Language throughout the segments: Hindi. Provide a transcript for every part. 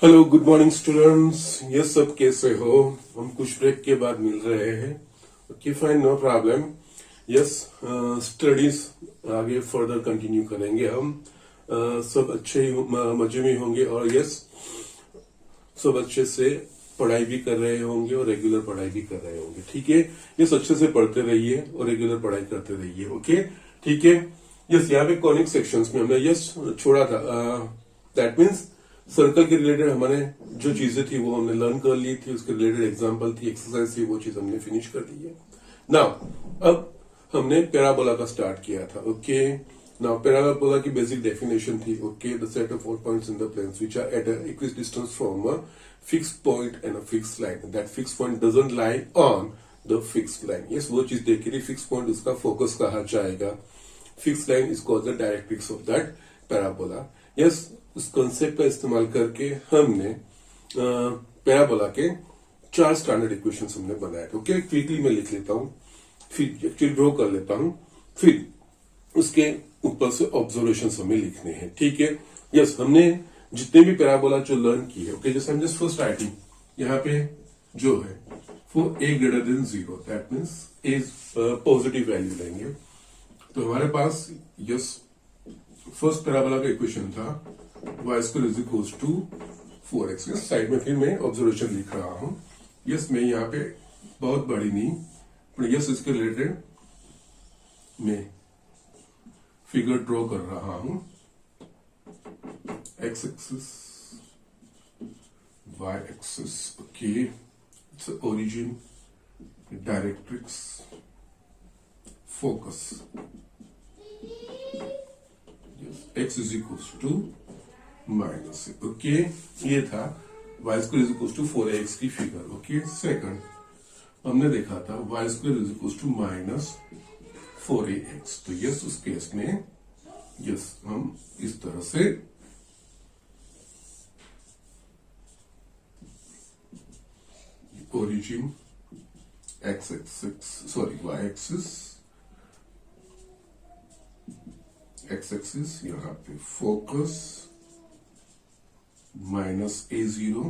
Hello, good morning students. ये सब कैसे हो? हम कुछ ब्रेक के बाद मिल रहे हैं। Okay fine, no problem. Yes, studies आगे फर्दर कंटिन्यू करेंगे हम। सब अच्छे ही मजे में होंगे और यस, सब अच्छे से पढ़ाई भी कर रहे होंगे और रेगुलर पढ़ाई भी कर रहे होंगे। ठीक है, यस, अच्छे से पढ़ते रहिए और रेगुलर पढ़ाई करते रहिए। ओके, ठीक है। यस, यहाँ पे कॉनिक सेक्शंस में हमने यस छोड़ा था। दैट मीन्स सर्कल के रिलेटेड हमारे जो चीजें थी वो हमने लर्न कर ली थी, उसके रिलेटेड एग्जांपल थी, एक्सरसाइज थी, वो चीज हमने फिनिश कर दी है। नाउ अब हमने पैराबोला का स्टार्ट किया था। ओके, नाउ पैराबोला की बेसिक डेफिनेशन थी। Okay, the set of 4 points in the planes which are at a equidistance from a fixed point and a fixed line. That fixed point doesn't lie on the fixed line. Yes, वो चीज देखी थी। फिक्स्ड पॉइंट उसका फोकस कहा जाएगा, fixed line is called the directrix of that parabola. Yes, उस कॉन्सेप्ट का इस्तेमाल करके हमने पैराबोला के 4 स्टैंडर्ड इक्वेशंस हमने बनाए थे। ओके, क्विकली मैं लिख लेता हूं, फिर एक्चुअली ड्रॉ कर लेता हूं, फिर उसके ऊपर से ऑब्जर्वेशंस हमें लिखने हैं। ठीक है। यस, हमने जितने भी पैराबोला जो लर्न की है, ओके, जैसे हम जस्ट फर्स्ट राइटिंग यहाँ पे जो है for a greater than 0, that means is positive value लेंगे। तो हमारे पास यस फर्स्ट पैराबोला का इक्वेशन था y square is equals to 4x। Side में फिर मैं ऑब्जर्वेशन लिख रहा हूं। यस, मैं यहाँ पे बहुत बड़ी नहीं, पर यस इसके रिलेटेड मैं फिगर ड्रॉ कर रहा हूं। x axis, y axis, okay, it's origin, directrix, focus. x is equals to minus. Okay, ये था y square is equal to 4x की फिगर। ओके, सेकंड हमने देखा था y square is equal to minus 4ax। तो यस, उस केस में यस हम इस तरह से origin x axis, sorry y axis, x axis, यहां पे फोकस माइनस a0,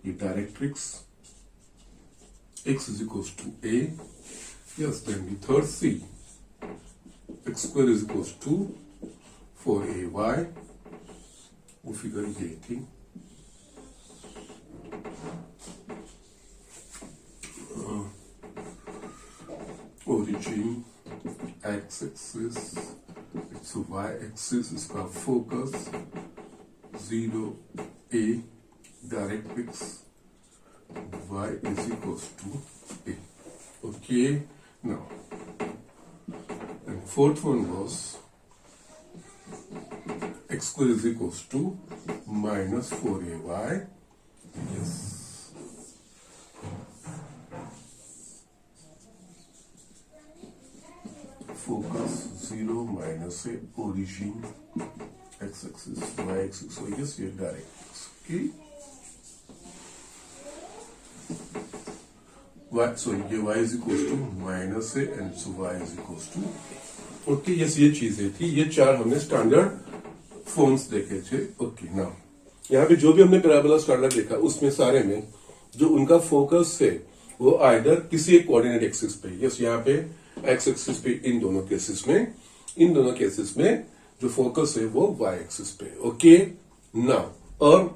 ये directrix, x is equals to a. Yes, then the third c, x square is equals to 4ay, वो फिगर ये थी। Origin x axis, it's y axis, इसका focus 0a, directrix y is equals to a. Okay, now and fourth one was x square is equals to minus 4ay. Yes, focus 0 minus a, origin x axis, y axis, so yes, ये डायरेक्ट्रिक्स। okay, so ये y is equals to minus A and so y is equals to a। Okay, yes, ये चीजें थी। ये 4 हमने स्टैंडर्ड फॉर्म्स देखे थे। ओके, नाउ यहाँ पे जो भी हमने पैराबोला स्टैंडर्ड देखा उसमें सारे में जो उनका फोकस है वो आइदर किसी एक कोऑर्डिनेट एक्सिस पे, यस यहाँ पे एक्स एक्सिस पे, इन दोनों केसेस में जो फोकस है वो y एक्सिस पे। ओके, नाउ और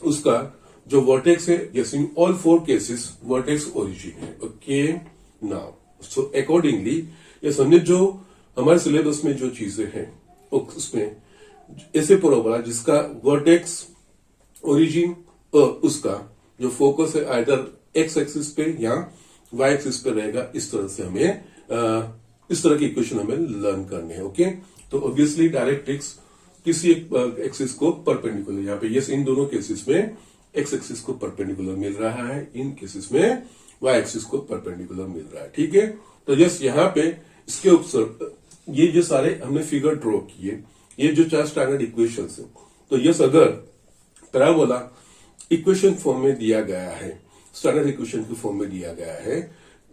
उसका जो वर्टेक्स है, yes, in all 4 cases vertex origin है। Okay, now so accordingly yes, हमने जो हमारे सिलेबस में जो चीजें हैं उसमें ऐसे पैराबोला जिसका वर्टेक्स ओरिजिन और उसका जो फोकस है आइदर एक्स एक्सिस पे या y एक्सिस पे रहेगा, इस तरह से हमें इस तरह की इक्वेशन हमें लर्न करने हैं। ओके, तो ऑब्वियसली डायरेक्ट्रिक्स किसी एक एक्सिस को परपेंडिकुलर, यहाँ पे यस इन दोनों केसेस में एक्स एक्सिस को परपेंडिकुलर मिल रहा है, इन केसेस में वाई एक्सिस को परपेंडिकुलर मिल रहा है। ठीक है, तो यस यहाँ पे इसके ऊपर ये जो सारे हमने फिगर ड्रॉ किए, ये जो 4 स्टैंडर्ड इक्वेशंस है, तो यस अगर पैराबोला इक्वेशन फॉर्म में दिया गया है, स्टैंडर्ड इक्वेशन के फॉर्म में दिया गया है,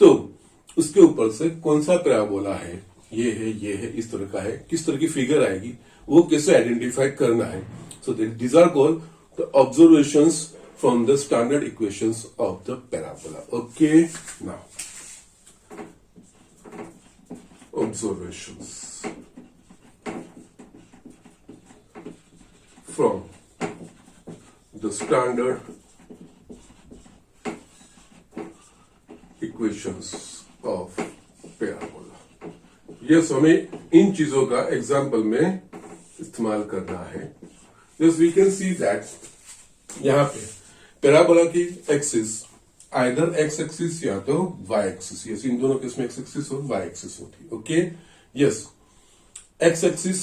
तो उसके ऊपर से कौन सा पैराबोला है, ये है, इस तरह का है, किस तरह की फिगर आएगी, वो कैसे आइडेंटिफाई करना है। So this are called the observations from the standard equations of the parabola. Okay, now observations from the standard equations of parabola. Yes, हमें इन चीजों का एग्जाम्पल में इस्तेमाल करना है. Yes, we can see that यहां पे पैराबोला की एक्सिस आइदर एक्स एक्सिस या तो वाई एक्सिस. यस, इन दोनों केस में एक्स एक्सिस और वाई एक्सिस होती है. ओके, यस, एक्स एक्सिस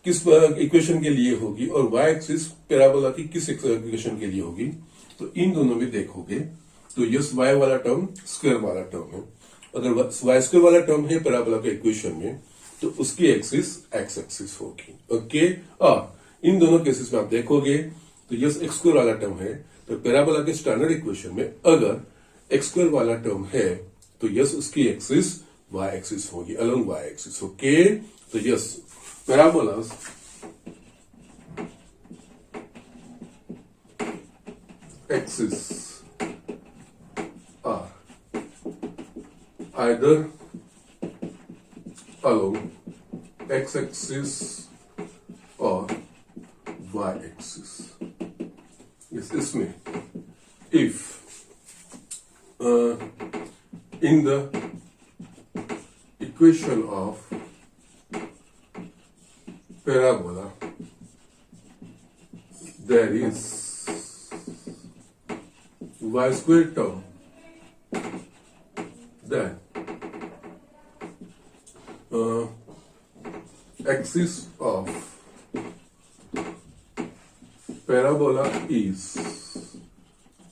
किस इक्वेशन के लिए होगी और वाई एक्सिस पैराबोला की किस इक्वेशन के लिए होगी. तो इन दोनों में देखोगे तो यस, वाई वाला टर्म स्क्वायर वाला टर्म है. अगर वाई स्क्वायर वाला टर्म है पैराबोला के इक्वेशन में तो उसकी एक्सिस एक्स एक्सिस होगी. ओके, और इन दोनों केसेस में आप देखोगे तो यस, एक्स स्क्वायर वाला टर्म है तो पैराबोला के स्टैंडर्ड इक्वेशन में अगर एक्स स्क्वायर वाला टर्म है तो यस, उसकी एक्सिस वाई एक्सिस होगी, अलोंग वाई एक्सिस. ओके, तो yes, parabolas axis are either along x-axis or y-axis. Yes, इसमें if in the equation of parabola there is y square term, then axis of parabola is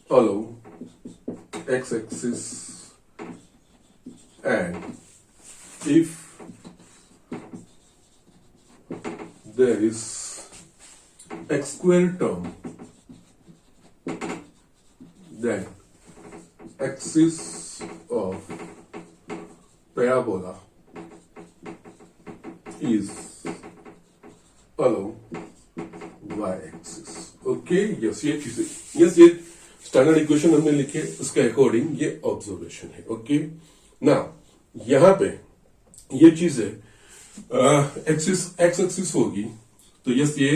along x-axis, and if there is x square term, then axis of parabola is along y-axis. Okay, yes, ये चीजें, यस, ये स्टैंडर्ड इक्वेशन हमने लिखे, उसके अकॉर्डिंग ये ऑब्जर्वेशन है. ओके, नाउ यहां पे ये चीजें एक्सिस एक्स एक्सिस होगी तो यस, ये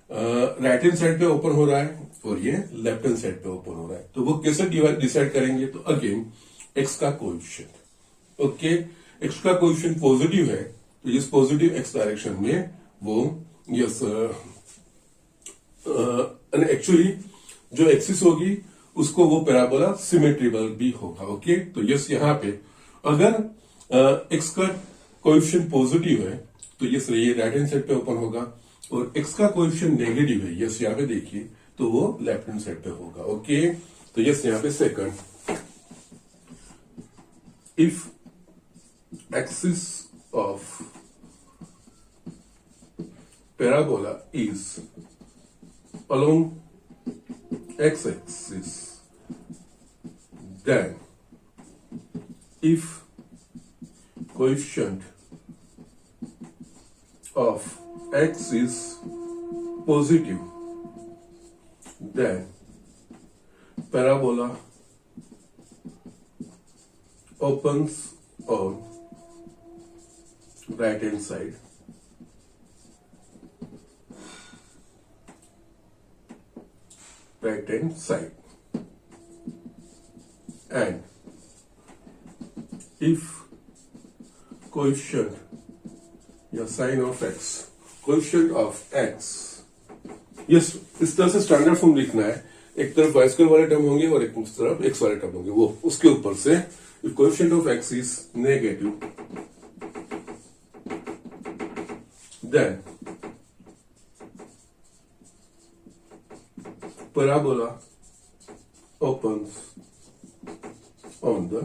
राइट हैंड साइड पे ओपन हो रहा है और ये लेफ्ट हैंड साइड पे ओपन हो रहा है. तो वो कैसे डिसाइड करेंगे, तो अगेन एक्स का कोएफिशिएंट. ओके, एक्स का कोएफिशिएंट पॉजिटिव है तो इस पॉजिटिव एक्स डायरेक्शन में वो यस, एक्चुअली जो एक्सिस होगी उसको वो पैराबोला सिमेट्रिकल भी होगा. ओके, तो यस, यहां पे अगर एक्स का कोएफिशिएंट पॉजिटिव है तो यस, ये राइट हैंड साइड पे ओपन होगा, और एक्स का कोएफिशिएंट नेगेटिव है, यस, यहां पे देखिए तो वो लेफ्ट हैंड साइड पे होगा. ओके, तो यस, यहां पे second, if axis of parabola is along x-axis, then if coefficient of x is positive, then parabola opens on right hand side, and if coefficient या sin of x, coefficient of x, yes, इस तरह से स्टैंडर्ड फॉर्म लिखना है. एक तरफ y स्क्वायर वाले टर्म होंगे और एक तरफ x वाले टर्म होंगे, वो उसके ऊपर से if coefficient of x is negative, then parabola opens on the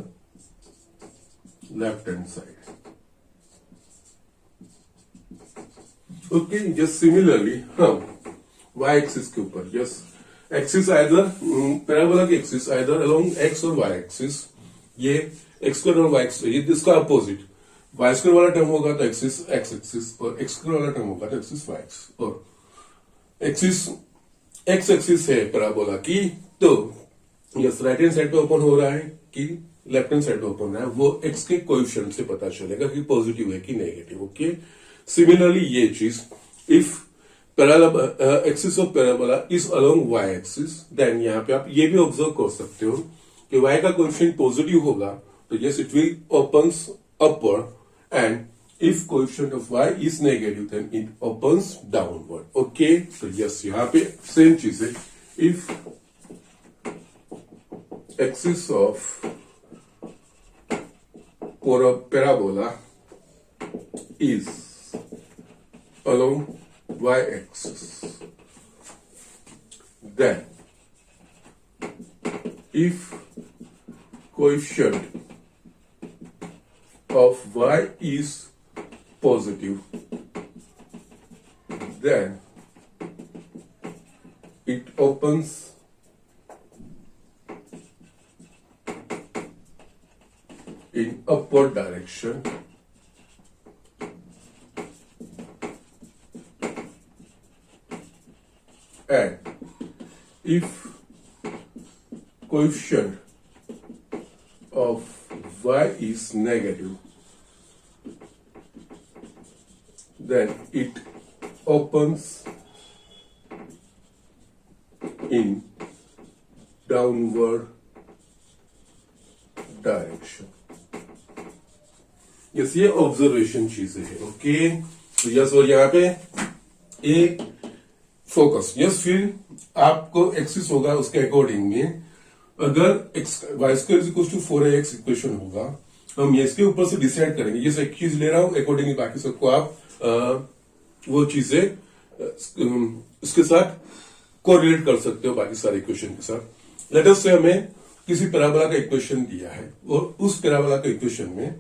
left hand side. Okay, just similarly हम y axis के ऊपर, yes, axis either parabola की axis either along x और y axis, ये x स्क्वायर और y स्क्वायर, ये इसका अपोजिट y स्क्वायर वाला टर्म होगा तो एक्सिस x एक्सिस, और x स्क्वायर वाला टर्म होगा तो एक्सिस y एक्सिस, और एक्सिस एक्स एक्सिस है पैराबोला की, तो यस राइट हैंड साइड पे ओपन हो रहा है कि लेफ्ट हैंड साइड पे ओपन हो रहा है, वो एक्स के कोएफिशिएंट से पता चलेगा कि पॉजिटिव है कि नेगेटिव। ओके, सिमिलरली ये चीज if axis of parabola is along y axis, then यहाँ पे आप ये भी ऑब्जर्व कर सकते हो कि वाई का कोएफिशिएंट पॉजिटिव होगा तो yes it will opens upward, and if coefficient of y is negative then it opens downward. Okay, so yes यहाँ पे सेम चीज है, if axis of parabola is along y axis, then if coefficient of y is positive, then it opens in upward direction, and if coefficient of y is negative, then it opens in downward direction. Yes ये ऑब्जर्वेशन चीजें है। ओके, तो यस और यहाँ पे एक फोकस, यस फिर आपको एक्सिस होगा उसके अकॉर्डिंग में, अगर x y square is equal to 4ax equation होगा, हम ये इसके ऊपर से डिसाइड करेंगे, ये एक चीज ले रहा हूं अकॉर्डिंगली बाकी सबको आप वो चीजें इसके साथ कोरिलेट कर सकते हो बाकी सारे इक्वेशन के साथ। लेट अस से हमें किसी पैराबोला का इक्वेशन दिया है और उस पैराबोला के इक्वेशन में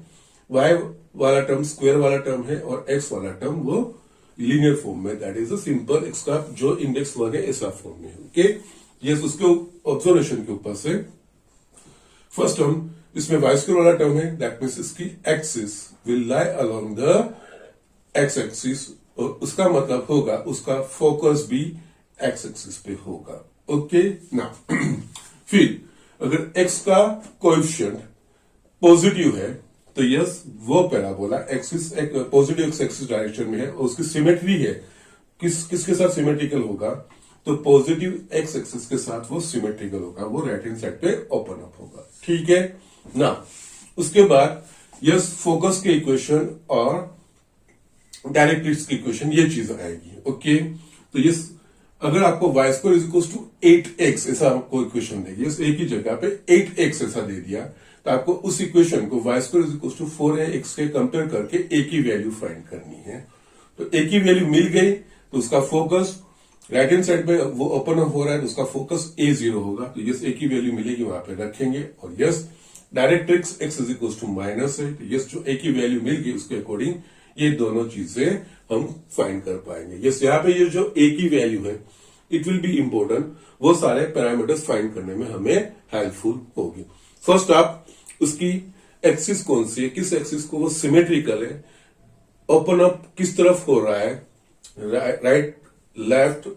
y वाला टर्म स्क्वायर वाला टर्म है और x वाला टर्म वो लीनियर फॉर्म में, that is a simple x का जो इंडेक्स 1 है ऐसा फॉर्म में। ओके, ये उसके ऑब्जर्वेशन के ऊपर से फर्स्ट टर्म इसमें y स्क्वायर वाला टर्म है, दैट मीन्स इसकी axis will lie along the x axis, और उसका मतलब होगा उसका फोकस भी एक्स एक्सिस पे होगा। ओके ना फिर अगर x का कोएफिशिएंट पॉजिटिव है तो यस वो पैराबोला एक्सिस एक पॉजिटिव एक्स एक्सिस डायरेक्शन में है और उसकी सिमेट्री है, किसके साथ सिमेट्रिकल होगा, तो पॉजिटिव एक्स एक्सिस के साथ वो सिमेट्रिकल होगा, वो राइट हैंड साइड पे ओपन अप होगा। ठीक है ना, उसके बाद यस फोकस के इक्वेशन और डायरेक्ट्रिक्स की इक्वेशन ये चीज आएगी। ओके, तो ये अगर आपको y square is equal to 8x ऐसा आपको इक्वेशन देगी, इस एक ही जगह पे 8x ऐसा दे दिया, तो आपको उस इक्वेशन को y square is equal to 4ax के कंपेयर करके a की वैल्यू फाइंड करनी है। तो a की वैल्यू मिल गई तो उसका फोकस राइट हैंड साइड पे वो ओपन अप हो रहा है तो उसका फोकस a0 होगा, तो यस a की वैल्यू मिलेगी वहां पे रखेंगे, और yes directrix x is equal to minus है, तो यस जो a की वैल्यू मिल गई उसके अकॉर्डिंग ये दोनों चीजें हम फाइंड कर पाएंगे। यस यहाँ पे ये जो a की वैल्यू है इट विल बी इंपोर्टेंट, वो सारे पैरामीटर्स फाइंड करने में हमें हेल्पफुल होगी। फर्स्ट आप उसकी एक्सिस कौन सी है, किस एक्सिस को वो सिमेट्रिकल है, ओपन अप किस तरफ हो रहा है, राइट लेफ्ट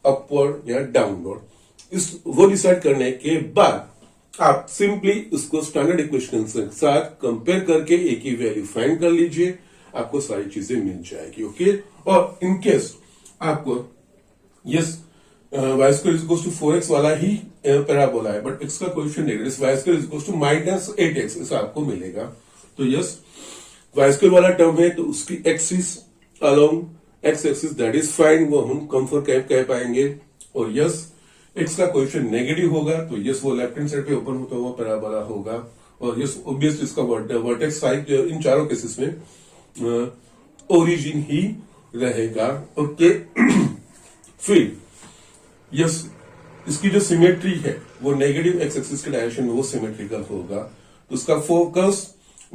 अपवर्ड या डाउनवर्ड, इस वो डिसाइड करने के बाद आप सिंपली उसको स्टैंडर्ड इक्वेशन के साथ कंपेयर करके a की वैल्यू फाइंड कर लीजिए, आपको सारी चीजें मिल जाएगी। ओके, और इन केस आपको yes y square is equal to 4x वाला ही पैराबोला है बट x का coefficient negative, y square is equal to minus 8x ऐसा आपको मिलेगा, तो यस वाई स्क्वायर वाला टर्म है तो उसकी axis along x axis that is fine, वो हम कंफर्ट कह पाएंगे, और यस x का कोएफिशिएंट नेगेटिव होगा तो यस वो लेफ्ट हैंड साइड पे ओपन होता हुआ पैराबोला होगा, और यस ऑब्वियसली इसका वर्टेक्स साइड इन चारों केसेस में ओरिजिन ही रहेगा। ओके फिर यस इसकी जो सिमेट्री है वो नेगेटिव एक्स एक्सिस के डायरेक्शन में वो सिमेट्रिकल होगा, तो उसका फोकस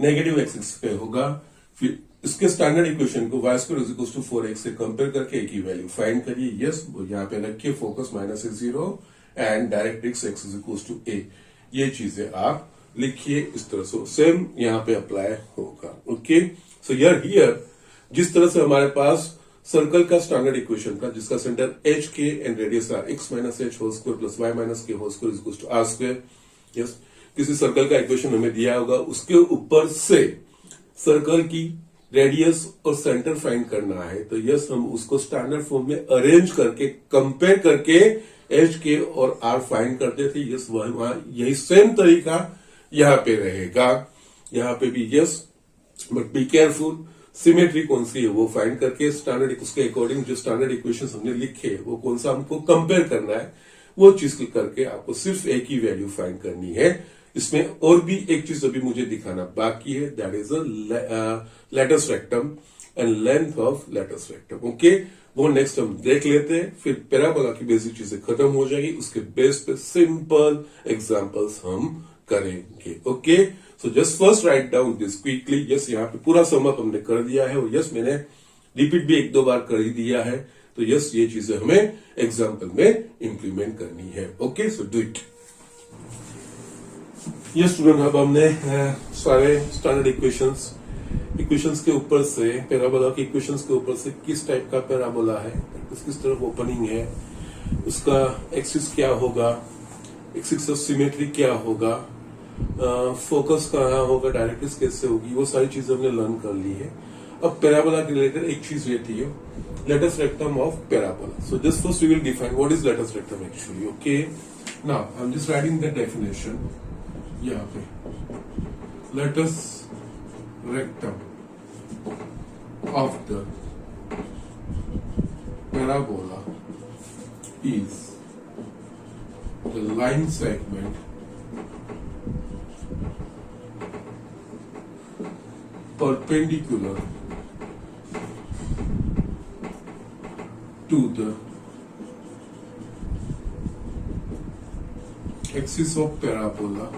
नेगेटिव एक्स एक्सिस पे होगा। फिर इसके स्टैंडर्ड इक्वेशन को y square is equal to 4x से कंपेयर करके a की वैल्यू फाइंड करिए, यस यहाँ पे रखिए focus minus a0 and directrix x is equal to a, ये चीजें आप लिखिए इस तरह से, सेम यहाँ पे अप्लाई होगा। ओके, सो हियर जिस तरह से हमारे पास सर्कल का स्टैंडर्ड इक्वेशन का, जिसका centre h k and radius r, x minus h whole square plus y minus k whole square equals to r square. Yes, किसी सर्कल का इक्वेशन हमें दिया होगा, उसके ऊपर से सर्कल की रेडियस और सेंटर फाइंड करना है। तो यस, हम उसको स्टैंडर्ड फॉर्म में अरेंज करके कंपेयर करके एच के और आर फाइंड करते थे। यस, वहां यही सेम तरीका यहां पे रहेगा, यहां पे भी। Yes, but be careful, symmetry कौन सी है वो फाइंड करके स्टैंडर्ड, उसके अकॉर्डिंग जो स्टैंडर्ड इक्वेशंस हमने लिखे वो कौन सा हमको कंपेयर करना है, वो चीज करके आपको सिर्फ एक ही वैल्यू फाइंड करनी है। इसमें और भी एक चीज अभी मुझे दिखाना बाकी है, that is a latus rectum and length of latus rectum. Okay, वो नेक्स्ट हम देख लेते हैं, फिर पैराबोला की बेसिक चीजें खत्म हो जाएगी, उसके बेस पे सिंपल एग्जांपल्स हम करेंगे। Okay, so just first write down this quickly. Yes, यहाँ पे पूरा समअप हमने कर दिया है, और यस मैंने रिपीट भी एक दो बार कर ही दिया है। तो यस, ये चीजें हमें एग्जाम्पल में इंप्लीमेंट करनी है। Okay, so do it. Yes student, अब हमने सारे स्टैंडर्ड इक्वेशंस के ऊपर से, पैराबोला के इक्वेशंस के ऊपर से किस टाइप का पैराबोला है, किस तरफ ओपनिंग है, उसका एक्सिस क्या होगा, एक्सिस ऑफ सिमेट्री क्या होगा, फोकस कहाँ होगा, डायरेक्ट्रिक्स कैसे होगी, वो सारी चीजें हमने लर्न कर ली है। अब पैराबोला के रिलेटेड एक चीज रहती है, latus rectum of parabola. So just first we will define what is latus rectum actually. Okay, now I am just writing the definition यहाँ पे। Latus rectum of the parabola is the line segment perpendicular to the axis of parabola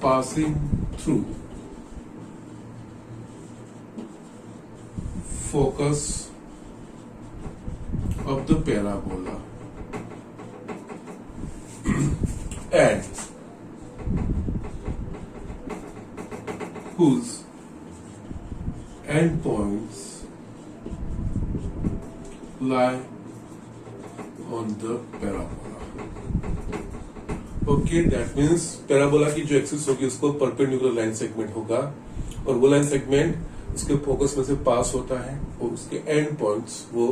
passing through focus of the parabola and whose endpoints lie on the parabola. Okay, that means parabola की जो एक्सिस होगी उसको परपेंडिकुलर लाइन सेगमेंट होगा, और वो लाइन सेगमेंट उसके फोकस में से पास होता है, और उसके एंड पॉइंट्स वो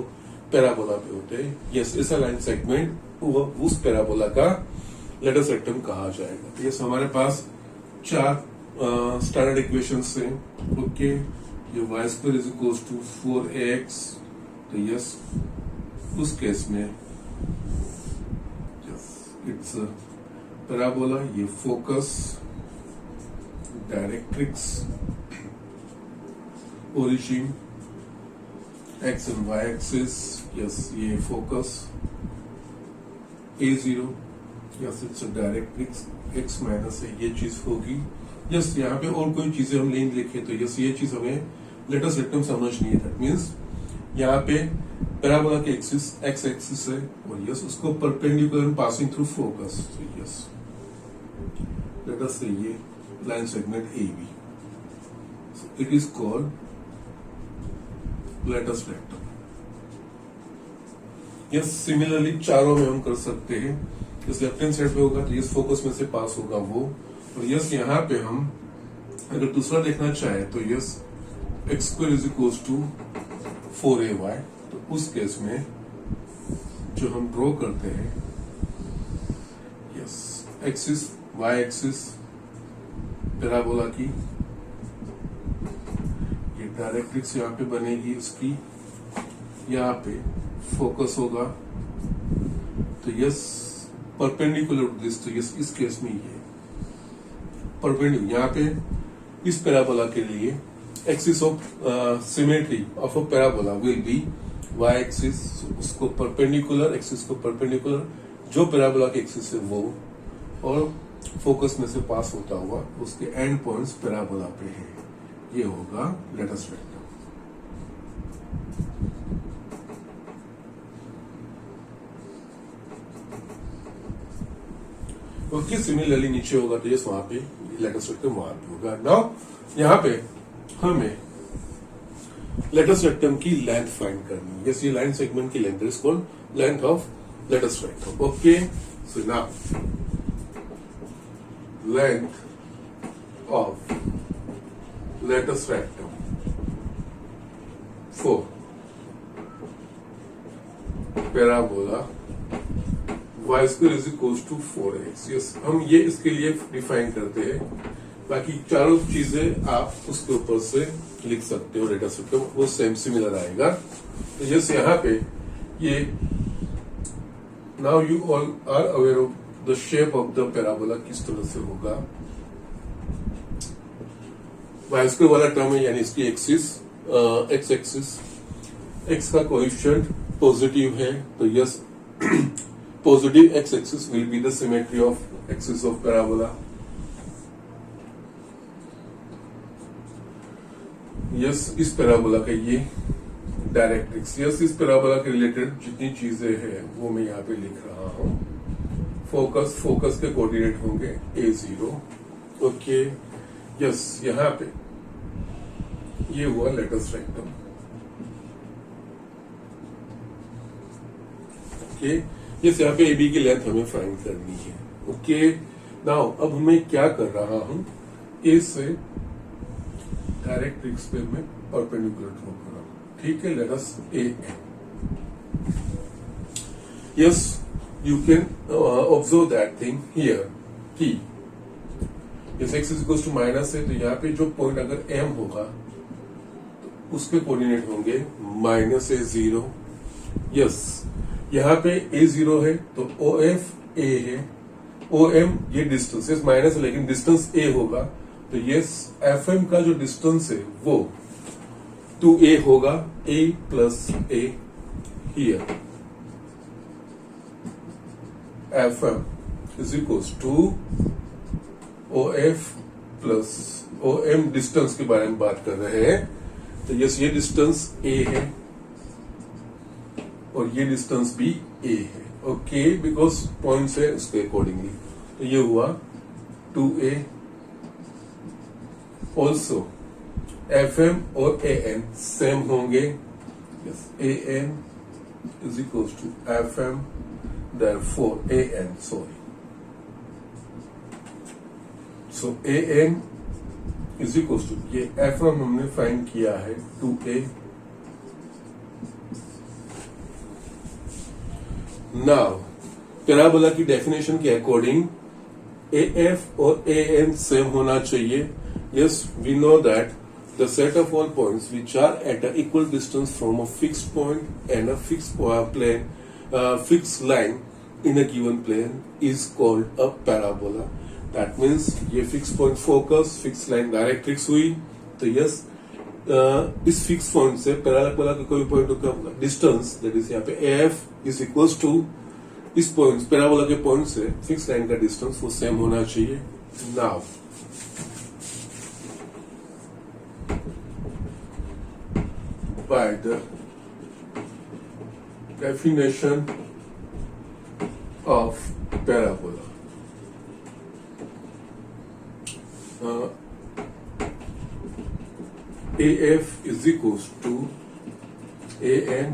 पैराबोला पे होते हैं। यस, ऐसा लाइन सेगमेंट वो उस पैराबोला का लेटस रेक्टम कहा जाएगा। तो यस, हमारे पास चार स्टैंडर्ड इक्वेशंस हैं। ओके, ये y square is equals to 4ax। तो यस, उस केस में इट्स पैराबोला, ये focus, directrix, origin, x and y axis. Yes, ये focus A0, yes it's directrix, x minus है, ये चीज होगी। यस, यहाँ पे और कोई चीजें हम नहीं लिखे, तो यस ये चीज हमें लेटस रेक्टम समझनी है। दैट मीन्स यहाँ पे पैराबोला के एक्सिस एक्स एक्सिस है, और यस उसको परपेंडिकुलर पासिंग थ्रू फोकस। तो यस, let us say ये line segment AB, so it is called latus rectum. Yes, similarly चारों में हम कर सकते हैं। इस लेफ्ट हैंड साइड पे होगा तो यस फोकस में से पास होगा वो, और यस यहाँ पे हम अगर दूसरा देखना चाहे तो yes x square is equals to 4ay। तो उस केस में जो हम ड्रॉ करते हैं, yes axis y axis parabola की, ये डायरेक्ट्रिक्स यहाँ पे बनेगी उसकी, यहाँ पे फोकस होगा। तो यस परपेंडिकुलर टू दिस, तो यस इस केस में ये परपेंडिकुलर, यहाँ पे इस पैराबोला के लिए axis of symmetry of a parabola will be y axis, उसको परपेंडिकुलर, एक्सिस को परपेंडिकुलर जो पैराबोला के एक्सिस है वो, और फोकस में से पास होता हुआ उसके एंड पॉइंट्स पैराबोला पे है। ये होगा लेटस रेक्टम। ओके, सिमिलरली नीचे होगा तो यस वहां पे लेटस रेक्टम वहां पे होगा। नाउ यहाँ पे हमें लेटस रेक्टम की लेंथ फाइंड करनी है। यस, ये लाइन सेगमेंट की length is called length of latus rectum. Okay, so now length of latus rectum for parabola y square is equals to 4x। Yes, हम ये इसके लिए डिफाइन करते हैं, बाकी चारों चीजें आप उसके ऊपर से लिख सकते हो, डेटा सकते हो, वो सेम सिमिलर आएगा। तो यस, यहाँ पे ये now you all are aware of the shape of the parabola किस तरह से होगा। y square वाला टर्म है, यानी इसकी एक्सिस x एक्सिस, x का कोएफिशिएंट पॉजिटिव है, तो yes positive x-axis will be the symmetry of axis of parabola। Yes, इस पैराबोला का ये डायरेक्ट्रिक्स, यस, इस पैराबोला के रिलेटेड जितनी चीजें हैं वो मैं यहाँ पे लिख रहा हूँ। फोकस के कोऑर्डिनेट होंगे a0। ओके, यस, यहाँ पे ये हुआ लेटस रेक्टम। ओके, यस, यहाँ पे ए बी की लेंथ हमें फाइंड करनी है। ओके, नाउ अब मैं क्या कर रहा हूं, ए से डायरेक्ट्रिक्स पे मैं परपेंडिकुलर ड्रॉ कर रहा हूं। ठीक है, let us a n. Yes, you can observe that thing here कि yes x is equals to minus है, तो यहाँ पे जो पॉइंट अगर एम होगा तो उसके कोऑर्डिनेट होंगे माइनस -a0। यस, यहाँ पे a0 है तो OF a है, OM ये डिस्टेंस, इस माइनस है लेकिन डिस्टेंस a होगा, तो ये FM का जो डिस्टेंस है वो 2a होगा, a plus a here. FM is equals to OF plus OM, distance के बारे में बात कर रहे हैं, तो यस, ये डिस्टेंस a है और ये डिस्टेंस भी a है। ओके, बिकॉज पॉइंट्स है उसके अकॉर्डिंगली, तो ये हुआ 2a। ऑल्सो FM और AN सेम होंगे। Yes, AN is equals to FM, therefore AN, so AN is equals to, ये FM हमने फाइंड किया है 2a। नाउ पैराबोला की डेफिनेशन के अकॉर्डिंग AF और AN सेम होना चाहिए। Yes, we know that the set of all points which are at a equal distance from a fixed point and a fixed line in a given plane is called a parabola. That means ये fix point focus, fix line directrix हुई, तो यस, इस फिक्स पॉइंट से पैराबोला का कोई पॉइंट का डिस्टेंस, दैट इज यहाँ पे AF इज इक्वल्स टू इस पॉइंट, पैराबोला के पॉइंट से फिक्स लाइन का डिस्टेंस वो सेम होना चाहिए। Now by the definition of parabola, AF is equals to AN।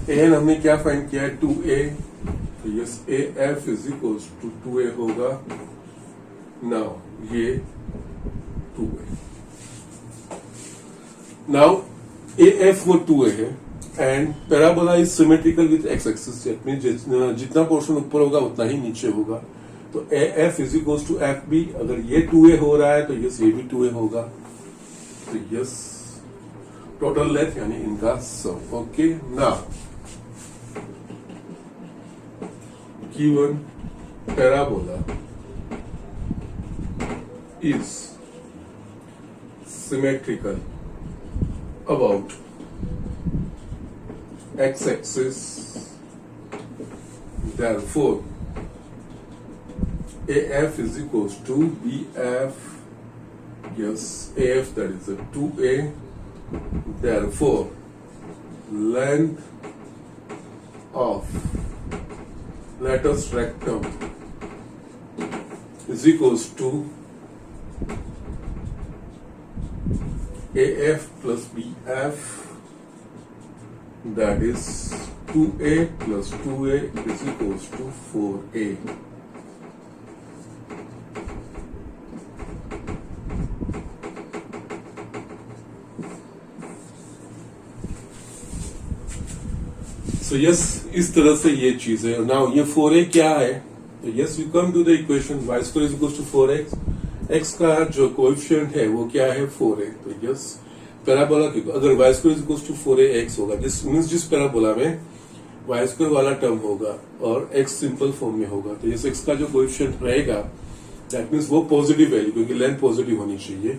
AN हमने क्या फाइंड किया है, 2a, तो yes, AF is equals to 2a होगा। नाउ ये 2a, नाउ AF वो 2a है and parabola is symmetrical with x axis, जितना पोर्शन ऊपर होगा उतना ही नीचे होगा, तो AF is equals to FB। अगर ये 2a हो रहा है तो यस, ये भी 2a होगा, तो यस, टोटल लेंथ यानी इनका सम। Okay, now given parabola is symmetrical about x axis, therefore AF is equals to BF, yes, AF, that is a 2a, therefore length of latus rectum is equals to AF plus BF, that is 2A plus 2A is equals to 4A. So yes, इस तरह से ये चीज है. Now ये 4A क्या है? तो yes, you come to the equation y square is equals to 4x. x का जो कोएफिशिएंट है वो क्या है? 4A. तो yes, पैराबोला की अगर y square is equals to 4ax होगा, जिस पैराबोला में y square वाला टर्म होगा और x सिंपल फॉर्म में होगा, तो yes, x का जो कोएफिशिएंट रहेगा दैट मीन्स वो पॉजिटिव वैल्यू, क्योंकि लेंथ पॉजिटिव होनी चाहिए.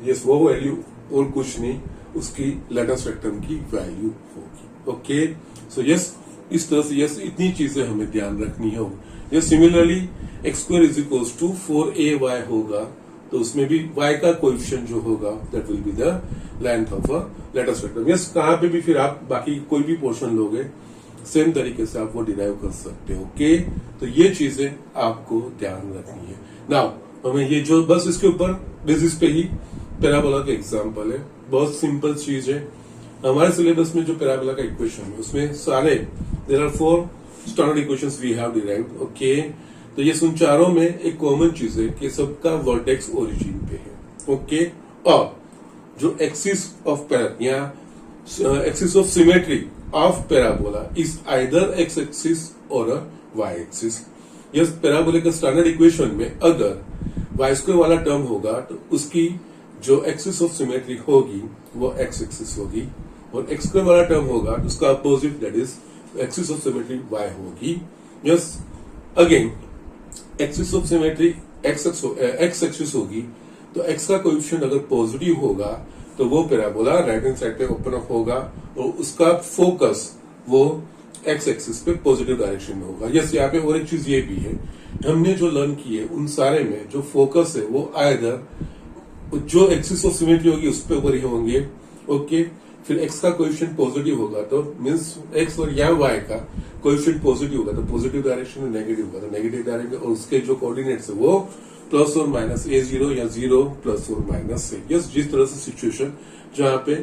yes, वो वैल्यू और कुछ नहीं, उसकी लेटेस्ट वेक्टर की वैल्यू होगी. ओके, सो यस, इस तरह से यस, इतनी चीजें हमें ध्यान रखनी है. Yes, similarly x square is equals to 4ay होगा, तो उसमें भी y का कोएफिशिएंट जो होगा that will be the length of a latest vector. Yes, कहां पे भी फिर आप बाकी कोई भी पोर्शन लोगे सेम तरीके से आप वो डिराइव कर सकते हो. ओके, तो ये चीजें आपको ध्यान रखनी है. नाउ हमें ये जो बस इसके ऊपर बेसिस पे ही पैराबोला का एग्जांपल है, बहुत सिंपल चीज है. हमारे सिलेबस में जो पैराबोला का इक्वेशन है उसमें सारे there are 4 standard equations we have derived. Okay, तो ये उन चारों में एक कॉमन चीज है कि सबका वर्टेक्स ओरिजिन पे है. ओके, और जो एक्सिस ऑफ या axis of symmetry of parabola is either x axis और वाई एक्सिस. यस, पैराबोला का स्टैंडर्ड इक्वेशन में अगर वाई स्क्वायर वाला टर्म होगा तो उसकी जो एक्सिस ऑफ सिमेट्री होगी वो एक्स एक्सिस होगी, और एक्स स्क्वायर वाला टर्म होगा तो उसका opposite that is axis of symmetry y होगी. Yes, again axis of symmetry x axis होगी, तो एक्स का कोएफिशिएंट अगर पॉजिटिव होगा तो वो पैराबोला राइट हैंड साइड पे ओपन अप होगा और उसका फोकस वो एक्स एक्सिस पे पॉजिटिव डायरेक्शन में होगा. यस, यहाँ पे और एक चीज ये भी है, हमने जो लर्न की है उन सारे में जो फोकस है वो आइदर जो एक्सिस ऑफ सिमेट्री होगी उस पे ऊपर ही होंगे. ओके, फिर x का कोएफिशिएंट पॉजिटिव होगा तो मींस x और या y का कोएफिशिएंट पॉजिटिव होगा तो पॉजिटिव डायरेक्शन में, नेगेटिव होगा तो नेगेटिव डायरेक्शन, और उसके जो कोऑर्डिनेट्स है वो प्लस और माइनस a0 या 0 प्लस और माइनस है. यस, जिस तरह से सिचुएशन जहां पे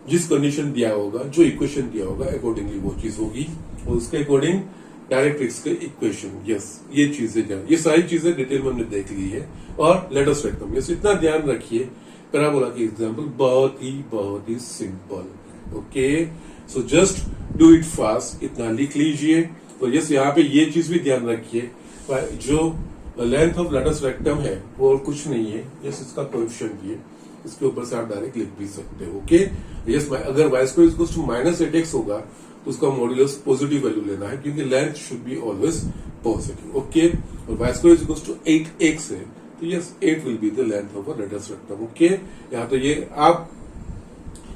जिस कंडीशन दिया होगा, जो इक्वेशन दिया होगा अकॉर्डिंगली वो चीज होगी, और उसके अकॉर्डिंग डायरेक्ट्रिक्स के इक्वेशन. यस, ये चीजें ये सारी चीजें डिटेल में हमने देख ली है. और लेटेस्ट वेक्टर, यस, इतना ध्यान रखिए पैराबोला की एग्जांपल बहुत ही simple. Okay, so just do it fast, इतना लिख लीजिए. और यस, यहाँ पे ये चीज भी ध्यान रखिए, जो लेंथ ऑफ लेटेस्ट रेक्टम है वो और कुछ नहीं है. यस, इसका कोएफिशिएंट ये, इसके ऊपर से आप डायरेक्ट लिख भी सकते हो. ओके, यस, अगर y square equals to -8x होगा तो उसका मॉड्यूलस पॉजिटिव वैल्यू लेना है, क्योंकि length should be always positive. Okay, और y square equals to 8x है तो yes 8 will be the length of a latus rectum. Okay, यहाँ तो ये आप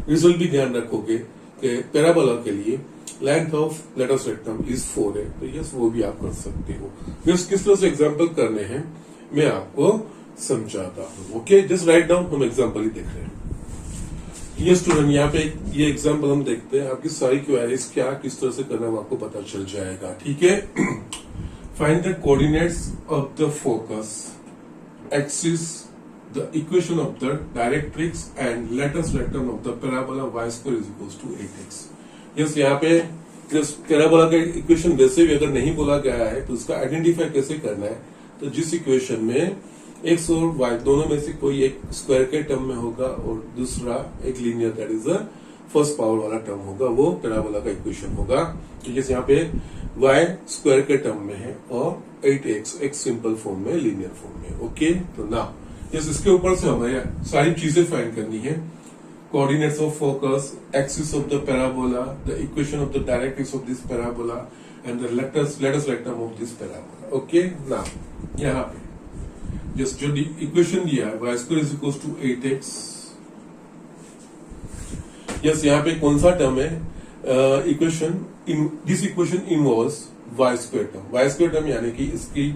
रिजल्ट भी ध्यान रखोगे कि पैराबोला के लिए length of latus rectum is 4 है, तो यस वो भी आप कर सकते हो. यस, किस तरह से एग्जांपल करने हैं मैं आपको समझाता हूँ. ओके, जस्ट राइट डाउन, हम एग्जांपल ही देख रहे हैं. ये स्टूडेंट, यहाँ पे ये एग्जांपल हम देखते हैं, आपकी सारी क्वेरीज क्या किस तरह से करना है आपको पता चल जाएगा. ठीक है, find the coordinates of the focus axis, the equation of the directrix and latest rectum of the parabola y square is equals to 8x. yes, यहाँ पे पैराबोला का इक्वेशन वैसे भी अगर नहीं बोला गया है तो उसका आइडेंटिफाई कैसे करना है, तो जिस इक्वेशन में x और y दोनों में से कोई एक स्क्वायर के टर्म में होगा और दूसरा एक linear that is the first power वाला टर्म होगा, वो पैराबोला का इक्वेशन होगा. जैसे यहाँ पे y स्क्वायर के टर्म में है और 8x एक सिंपल फॉर्म में, लीनियर फॉर्म में. ओके, तो ना यस, इसके ऊपर से हमें सारी चीजें फाइंड करनी है. Coordinates of focus, axis of the parabola, the equation of the directrix of this parabola and the latus rectum of this parabola. Okay, ना यहाँ पे जस्ट जो इक्वेशन दिया है y square is equals to 8x. Yes, यहाँ पे कौन सा टर्म है, equation this equation involves y square term. y square term यानी कि इसकी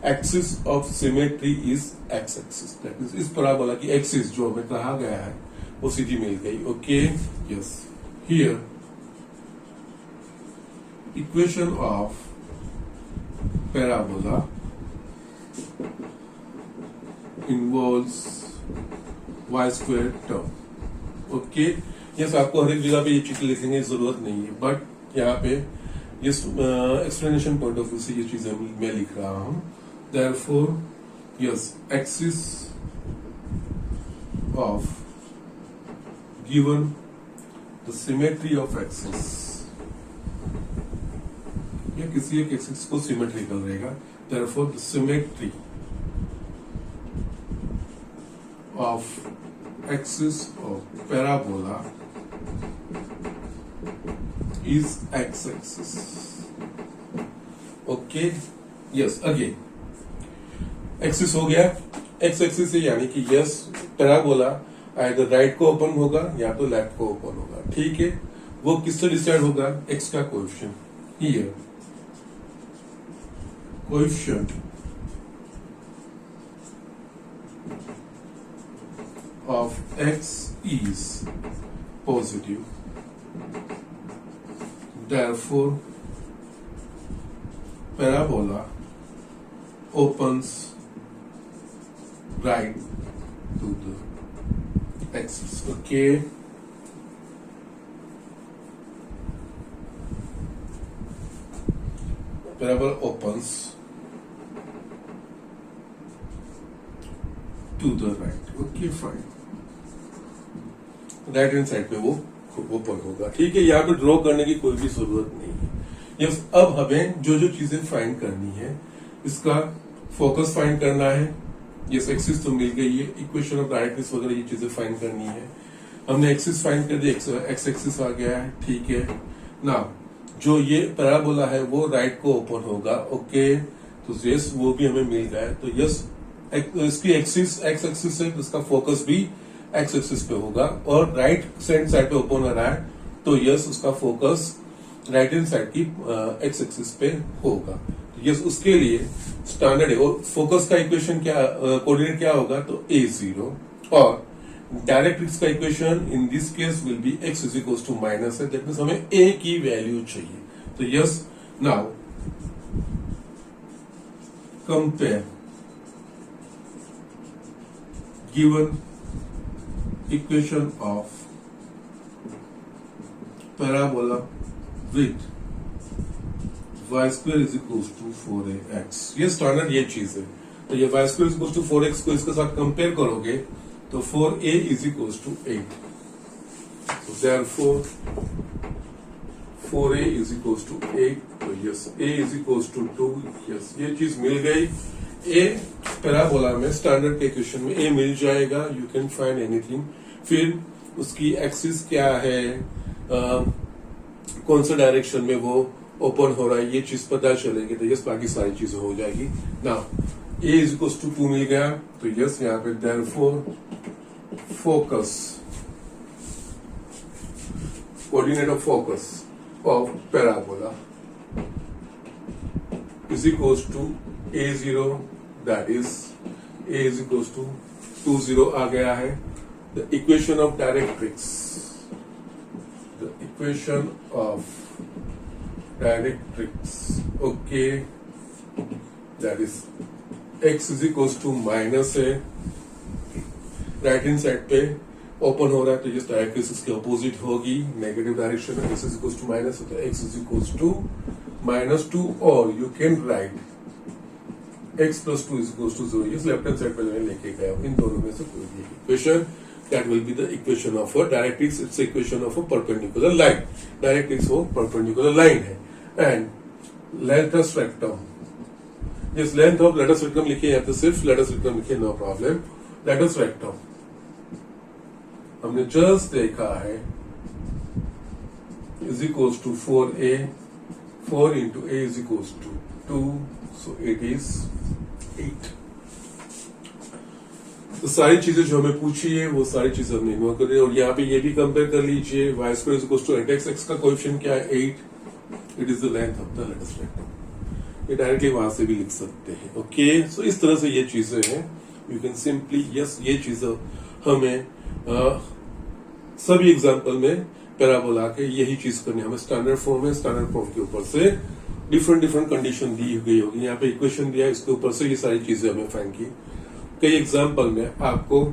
axis of symmetry is x axis, that means इस पैराबोला की एक्सिस जो हमें कहा गया है वो सीधी मिल गई. Okay, yes, here equation of parabola involves y square term. Okay, yes आपको हर एक जगह पे ये चीज लिखने की जरूरत नहीं है, बट यहाँ पे इस एक्सप्लेनेशन पॉइंट ऑफ व्यू से ये चीजें मैं लिख रहा हूं। Therefore yes axis of given the symmetry of axis, या किसी एक एक्सिस को सिमेट्रिकल रहेगा। Therefore the symmetry of axis of parabola is x axis. Okay, yes again axis हो गया, एक्स एक्सिस से यानी कि यस पैराबोला आइदर राइट को ओपन होगा या तो लेफ्ट को ओपन होगा। ठीक है, वो किससे डिसाइड होगा? एक्स का coefficient, here coefficient of x is positive, therefore parabola opens right to the axis. Okay, parabola opens to the right. Okay, fine. Right hand side पे वो ओपन होगा। ठीक है, यहाँ पे ड्रॉ करने की कोई भी जरूरत नहीं है। यस, अब हमें जो जो चीजें फाइंड करनी है, इसका फोकस फाइंड करना है। यस, एक्सिस तो मिल गई है, इक्वेशन ऑफ डायरेक्ट्रिक्स वगैरह ये चीजें फाइंड करनी है। हमने एक्सिस फाइंड कर दिया, एक्स एक्सिस आ गया है। ठीक है ना, जो ये पैराबोला है वो राइट को ओपन होगा। ओके, तो यस वो भी हमें मिल गया है। तो यस इसकी एक्सिस एक्स एक्सिस है, इसका फोकस भी एक्स एक्सिस पे होगा और राइट हैंड साइड पे ओपन हो रहा है, तो यस उसका फोकस राइट हैंड साइड की एक्स एक्सिस पे होगा। तो यस उसके लिए स्टैंडर्ड है, और फोकस का इक्वेशन क्या, कोऑर्डिनेट क्या होगा? तो a0, और डायरेक्ट्रिक्स का equation in this case will be x is equal to minus है। दैट मींस हमें a की वैल्यू चाहिए। तो yes now compare given equation of parabola with y square is equals to 4ax। ये स्टैंडर्ड ये चीज है। तो ये y square is equals to 4x को इसके साथ कंपेयर करोगे तो 4a is equals to 8। so therefore 4a is equals to 8। तो yes a is equals to 2। Yes ये चीज मिल गई। a पैराबोला में स्टैंडर्ड के इक्वेशन में a मिल जाएगा। You can find anything. फिर उसकी एक्सिस क्या है, कौन सा डायरेक्शन में वो ओपन हो रहा है, ये चीज पता चलेगी। तो यस बाकी सारी चीजें हो जाएगी ना। a इज इक्वल टू 2 मिल गया। तो यस यहाँ पे therefore focus, coordinate of focus of parabola is equal to a0, that is a is equals to 2 0 आ गया है। The equation of directrix, the equation of directrix, okay, that is x is equals to minus है, राइट हैंड साइड पे ओपन हो रहा है, तो ये डायरेक्ट्रिक्स इसके अपोजिट होगी, नेगेटिव डायरेक्शन में। x is equals to minus है, तो x is equals to -2, और you can write x plus 2 is equals to 0। इस लेफ्ट हैंड साइड पे मैंने लेके गया हूं, इन दोनों में से कोई भी equation, that will be the equation of a directrix. It's equation of a perpendicular line. Directrix वो परपेंडिकुलर लाइन है। एंड लेटस रेक्टम, जिस लेंथ ऑफ लेटस रेक्टम लिखे या तो सिर्फ लेटस रेक्टम लिखे, नो प्रॉब्लम। लेटस रेक्टम हमने जस्ट देखा है is equals to 4a, 4 into a is equals to 2, so it is 8। तो सारी चीजें जो हमें पूछी है वो सारी चीजें हमने इग्नोर कर दी। और यहाँ पे ये भी कंपेयर कर लीजिए, y square is equals to 8x, x का कोएफिशिएंट क्या है? 8। It is the length of the latus rectum. ये डायरेक्टली वहां से भी लिख सकते हैं। ओके, सो इस तरह से ये चीजें हैं। यू कैन सिंपली यस, ये चीजें हमें सभी एग्जाम्पल में पैराबोला के यही चीज करनी है। हमें स्टैंडर्ड फॉर्म है, स्टैंडर्ड फॉर्म के ऊपर से डिफरेंट कंडीशन दी गई होगी। यहाँ पे इक्वेशन दिया है, इसके ऊपर से ये सारी चीजें हमें फाइंड की। कई एग्जाम्पल में आपको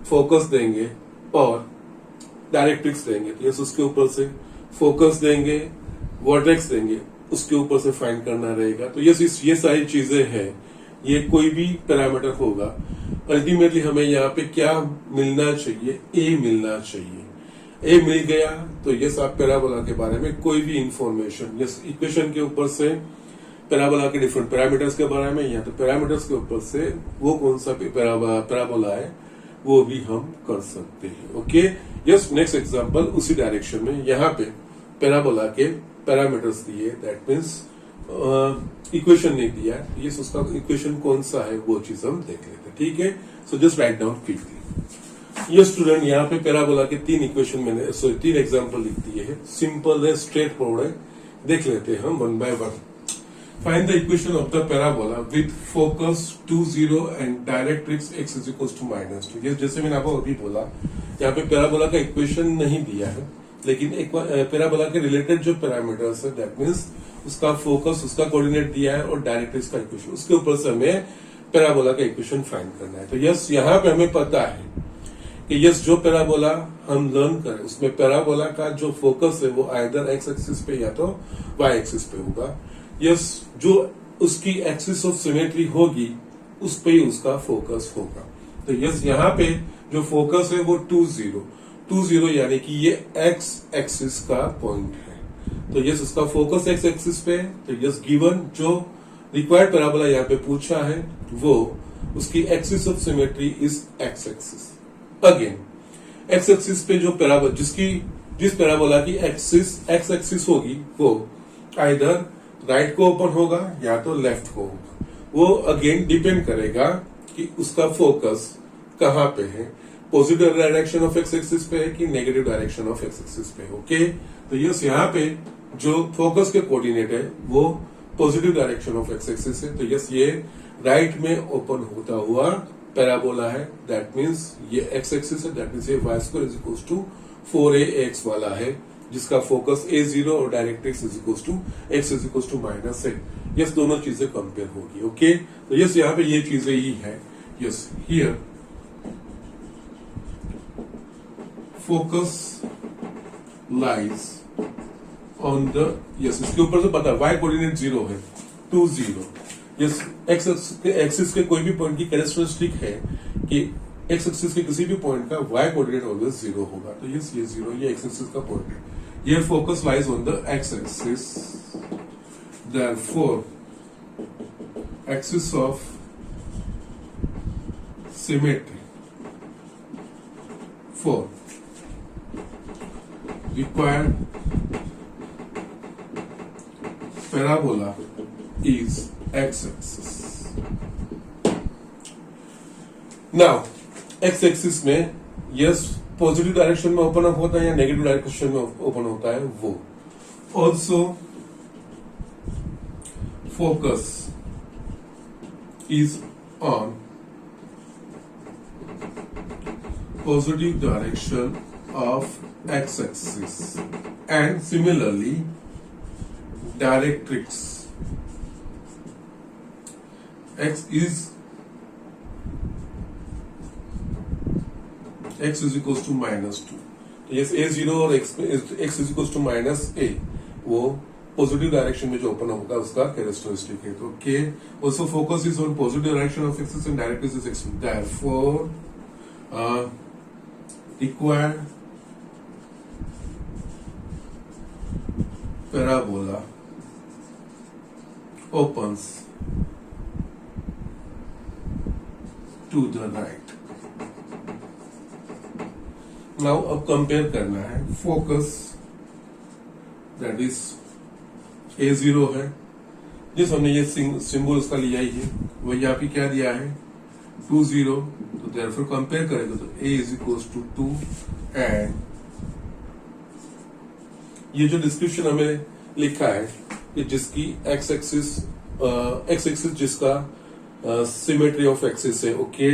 फोकस देंगे और डायरेक्ट्रिक्स देंगे तो यस उसके ऊपर से फोकस देंगे, वर्टेक्स देंगे, उसके ऊपर से फाइंड करना रहेगा। तो यस ये सारी चीजें हैं, ये कोई भी पैरामीटर होगा, अल्टीमेटली हमें यहाँ पे क्या मिलना चाहिए, ए मिलना चाहिए। ए मिल गया तो यस आप पैराबोला के बारे में कोई भी इंफॉर्मेशन, यस इक्वेशन के ऊपर से पैराबोला के डिफरेंट पैरामीटर्स के बारे में, या तो पैरामीटर्स के ऊपर से वो कौन सा पैराबोला है वो भी हम कर सकते हैं। ओके, यस नेक्स्ट एग्जांपल उसी डायरेक्शन में, यहाँ पे पैराबोला के पैरामीटर्स दिए, दैट मीन्स इक्वेशन नहीं दिया, यस उसका इक्वेशन कौन सा है वो चीज हम देख लेते हैं। ठीक है, so just write down quickly. ये स्टूडेंट यहाँ पे पैराबोला के 3 इक्वेशन मैंने 3 एग्जांपल लिख दिए हैं, सिंपल है, स्ट्रेट फॉरवर्ड है, देख लेते हैं हम one by one. Find the equation of the parabola with focus 2, 0 and directrix x is equals to -2। ये जैसे मैंने आपको अभी बोला, यहाँ पे पैराबोला का इक्वेशन नहीं दिया है, लेकिन एक पैराबोला के रिलेटेड जो पैरामीटर्स है, दैट मीन्स उसका फोकस, उसका कोऑर्डिनेट दिया है और डायरेक्ट्रिक्स का इक्वेशन, उसके ऊपर से हमें पैराबोला का इक्वेशन फाइंड करना है। तो यस यहाँ पे हमें पता है कि यस जो पैराबोला हम लर्न करें उसमें पैराबोला का जो फोकस है वो आइदर एक्स एक्सिस पे या तो वाई एक्सिस पे होगा। यस जो उसकी एक्सिस ऑफ सिमेट्री होगी उस पे ही उसका फोकस होगा। तो यस यहाँ पे जो फोकस है वो 2, 0 यानी कि ये एक्स एक्सिस का पॉइंट है। तो यस उसका फोकस एक्स एक्सिस पे है। तो यस गिवन जो रिक्वायर्ड पैराबोला यहाँ पे पूछा है वो उसकी axis of symmetry is x axis. Again x axis पे जो पैराबोला जिस पैराबोला की एक्सिस एक्स एक्सिस होगी वो आइदर राइट को ओपन होगा या तो लेफ्ट को होगा। वो अगेन डिपेंड करेगा कि उसका फोकस कहाँ पे है, positive direction of x axis पे है कि negative direction of x axis पे। ओके, तो यस यहाँ पे जो फोकस के कोऑर्डिनेट है वो positive direction of x axis है। तो यस ये राइट में ओपन होता हुआ पैराबोला है, दैट मीन्स ये एक्स एक्सिस है, दैट मीन्स ये y square is equal to 4ax वाला है, जिसका फोकस a0 और directrix is equal to x is equal to -है। यस दोनों चीजें कंपेयर होगी। ओके, तो यस यहाँ पे ये चीजें ही है। Yes here focus lies on the, yes इसके ऊपर से पता है y कोऑर्डिनेट 0 है, 2, 0। यस एक्स एक्सिस के कोई भी पॉइंट की कैरेक्टरिस्टिक है कि एक्स एक्सिस के किसी भी पॉइंट का y कोऑर्डिनेट ऑलवेज 0 होगा। तो यस ये 0 ये एक्स एक्सिस का पॉइंट है। Here focus lies on the x-axis, therefore axis of symmetry for required parabola is x-axis। Now x-axis में yes पॉजिटिव डायरेक्शन में ओपन अप होता है या नेगेटिव डायरेक्शन में ओपन होता है वो। Also focus is on positive direction of x axis and similarly directrix x is x is equals to -2। तो यस a0 और x is equals to -a वो पॉजिटिव डायरेक्शन में जो ओपन होगा उसका कैरेक्टरिस्टिक है। तो के also focus is on positive direction of axis and directrix is x, therefore required parabola opens to the right। Now अब कंपेयर करना है फोकस दैट इज a0 है, जिस हमने ये सिंबल उसका लिया ही है, वही यहाँ पे क्या दिया है 2, 0। तो देयरफॉर कंपेयर करेंगे तो a is equals to 2 and ये जो डिस्क्रिप्शन हमें लिखा है कि जिसकी एक्स एक्सिस जिसका सिमेट्री ऑफ एक्सिस है। Okay,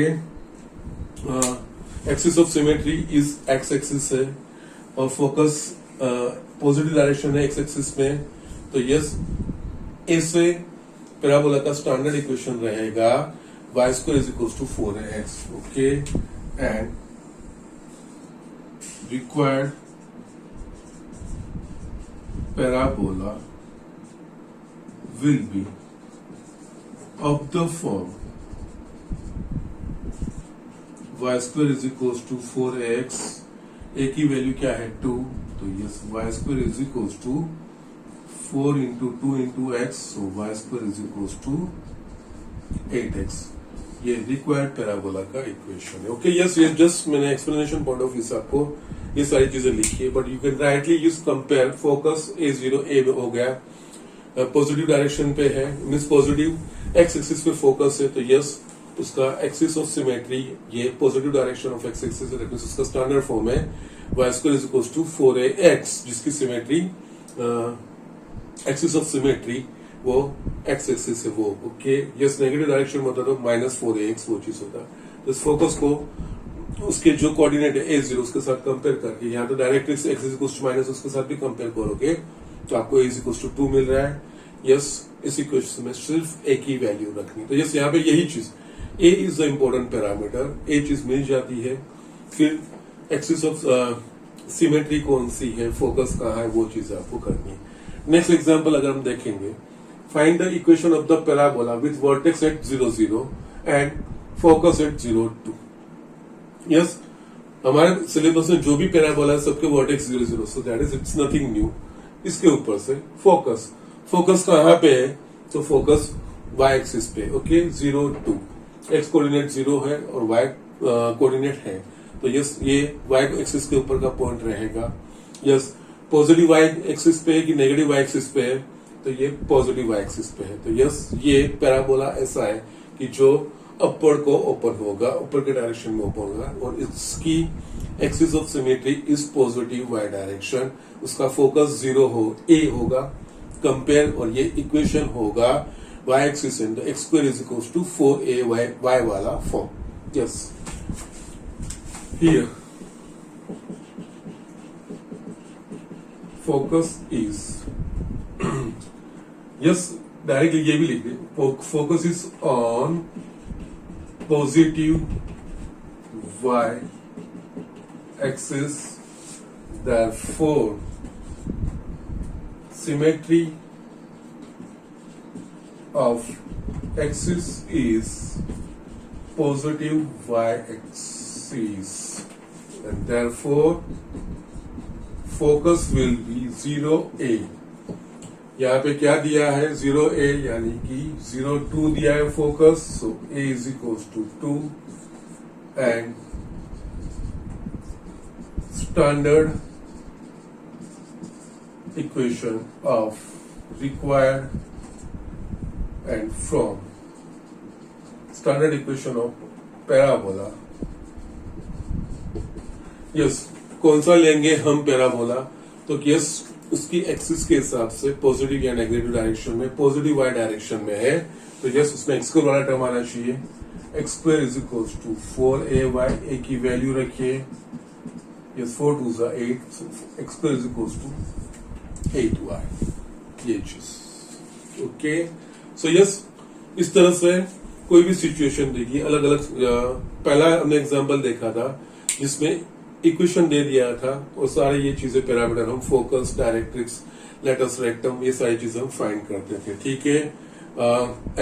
axis of symmetry is x axis है और फोकस पॉजिटिव डायरेक्शन है एक्स एक्सिस में। तो यस ऐसे पैराबोला का स्टैंडर्ड इक्वेशन रहेगा y² is equal to 4ax। Okay, and required parabola will be of the form y square is equals to 4x, a की वैल्यू क्या है 2, तो yes y square is equals to 4 into 2 into x, so y square is equals to 8x. ये रिक्वायर्ड पैराबोला का इक्वेशन है. ओके यस, ये जस्ट मैंने एक्सप्लेनेशन पॉइंट ऑफ व्यू से आपको ये सारी चीजें लिखी है, but you can rightly use compare. Focus A0 A हो गया, पॉजिटिव डायरेक्शन पे है, मीन्स पॉजिटिव एक्स एक्सिस पे फोकस है, तो यस उसका एक्सिस ऑफ सिमेट्री ये positive direction of x axis है, उसका स्टैंडर्ड फॉर्म है y square is equals to 4ax, जिसकी सिमेट्री एक्सिस ऑफ सिमेट्री वो एक्स एक्सिस है वो. ओके यस, नेगेटिव डायरेक्शन में होता तो -4ax वो चीज होता. तो इस फोकस को उसके जो कोऑर्डिनेट है A0 उसके साथ कंपेयर करके, यहाँ तो directrix x is equals to minus उसके साथ भी कंपेयर करोगे तो आपको A इज इक्वल्स टू 2 मिल रहा है. यस, इस इक्वेशन में सिर्फ a की वैल्यू रखनी. तो यस यहाँ पे यही चीज a is the important parameter, a चीज मिल जाती है. फिर एक्सिस ऑफ सिमेट्री कौन सी है, फोकस कहाँ है, वो चीज आपको करनी है. नेक्स्ट एग्जांपल अगर हम देखेंगे, find the equation of the parabola with vertex at 0 0 and focus at 0 2. Yes, हमारे सिलेबस में जो भी पैराबोला है सबके vertex 0 0, so that is it's nothing new. इसके ऊपर से फोकस कहाँ पे है, तो फोकस y एक्सिस पे. ओके 0 2, x कोऑर्डिनेट 0 है और y कोऑर्डिनेट है, तो यस ये y एक्सिस के ऊपर का पॉइंट रहेगा. यस, पॉजिटिव y एक्सिस पे है कि नेगेटिव y एक्सिस पे है, तो ये पॉजिटिव y एक्सिस पे है. तो यस ये पैराबोला ऐसा है कि जो अपवर्ड को ओपन होगा, ऊपर के डायरेक्शन में ओपन होगा, और इसकी axis of symmetry is positive y direction. उसका फोकस 0 हो, a होगा कंपेयर, और ये इक्वेशन होगा y axis and x square is equals to 4ay वाला form. Yes, here focus is yes directly ये भी लिख दे, focus is on positive y axis, therefore symmetry of axis is positive y axis, and therefore focus will be 0a. यहाँ पे क्या दिया है 0a, यानी कि 0 2 दिया है focus, so a is equals to 2 and standard equation of required and from standard equation of parabola. Yes, कौन सा लेंगे हम पैराबोला, तो यस उसकी एक्सिस के हिसाब से पॉजिटिव या नेगेटिव डायरेक्शन में, पॉजिटिव y डायरेक्शन में है, तो यस उसमें एक्स स्क्वायर वाला टर्म आना चाहिए. X square is equals to 4ay, a की वैल्यू रखिए. Yes 4 2 8, x square is equals to 8y, ये चीज. ओके सो यस, इस तरह से कोई भी सिचुएशन देखिए अलग अलग. पहला हमने एग्जांपल देखा था जिसमें इक्वेशन दे दिया था और सारे ये चीजें पैरामीटर हम फोकस, डायरेक्ट्रिक्स, लेटस रेक्टम, ये सारी चीजें हम फाइंड करते थे. ठीक है,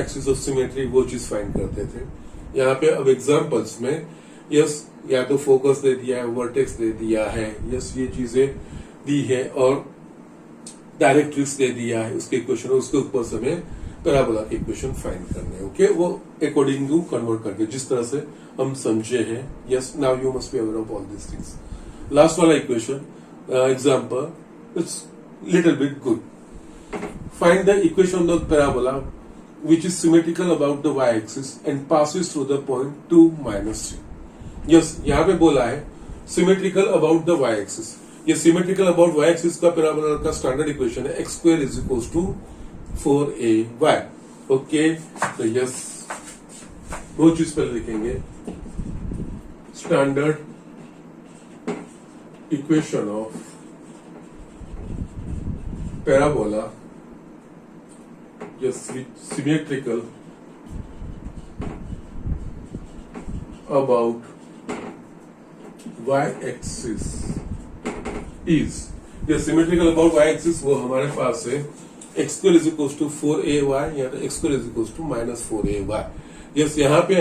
एक्सिस ऑफ सिमेट्री वो चीज फाइंड करते थे. यहाँ पे अब एग्जांपल्स में यस या तो फोकस दे दिया है, वर्टेक्स दे दिया है, यस ये चीजें दी है, और डायरेक्ट्रिक्स दे दिया है उसके इक्वेशन, उसके ऊपर से हमें पैराबोला के इक्वेशन फाइंड करने. ओके, वो अकॉर्डिंग टू कन्वर्ट करके जिस तरह से हम समझे हैं. Yes, now you must be aware of all this things. Last वाला equation example, it's little bit good. Find the equation of parabola which is symmetrical about the y-axis and passes through the point 2 minus 3. Yes, यहाँ पे बोला है symmetrical about the y-axis. ये symmetrical about y-axis का पैराबोला का स्टैंडर्ड इक्वेशन है x square is equals to 4ay. Okay, तो यस दो चीज पहले लिखेंगे. Standard equation of parabola, yes, symmetrical about y axis is, ये सिमेट्रिकल अबाउट y एक्सिस वो हमारे पास है x square is equal to 4ay या तो x square is equal to -4ay। Yes, यहाँ पे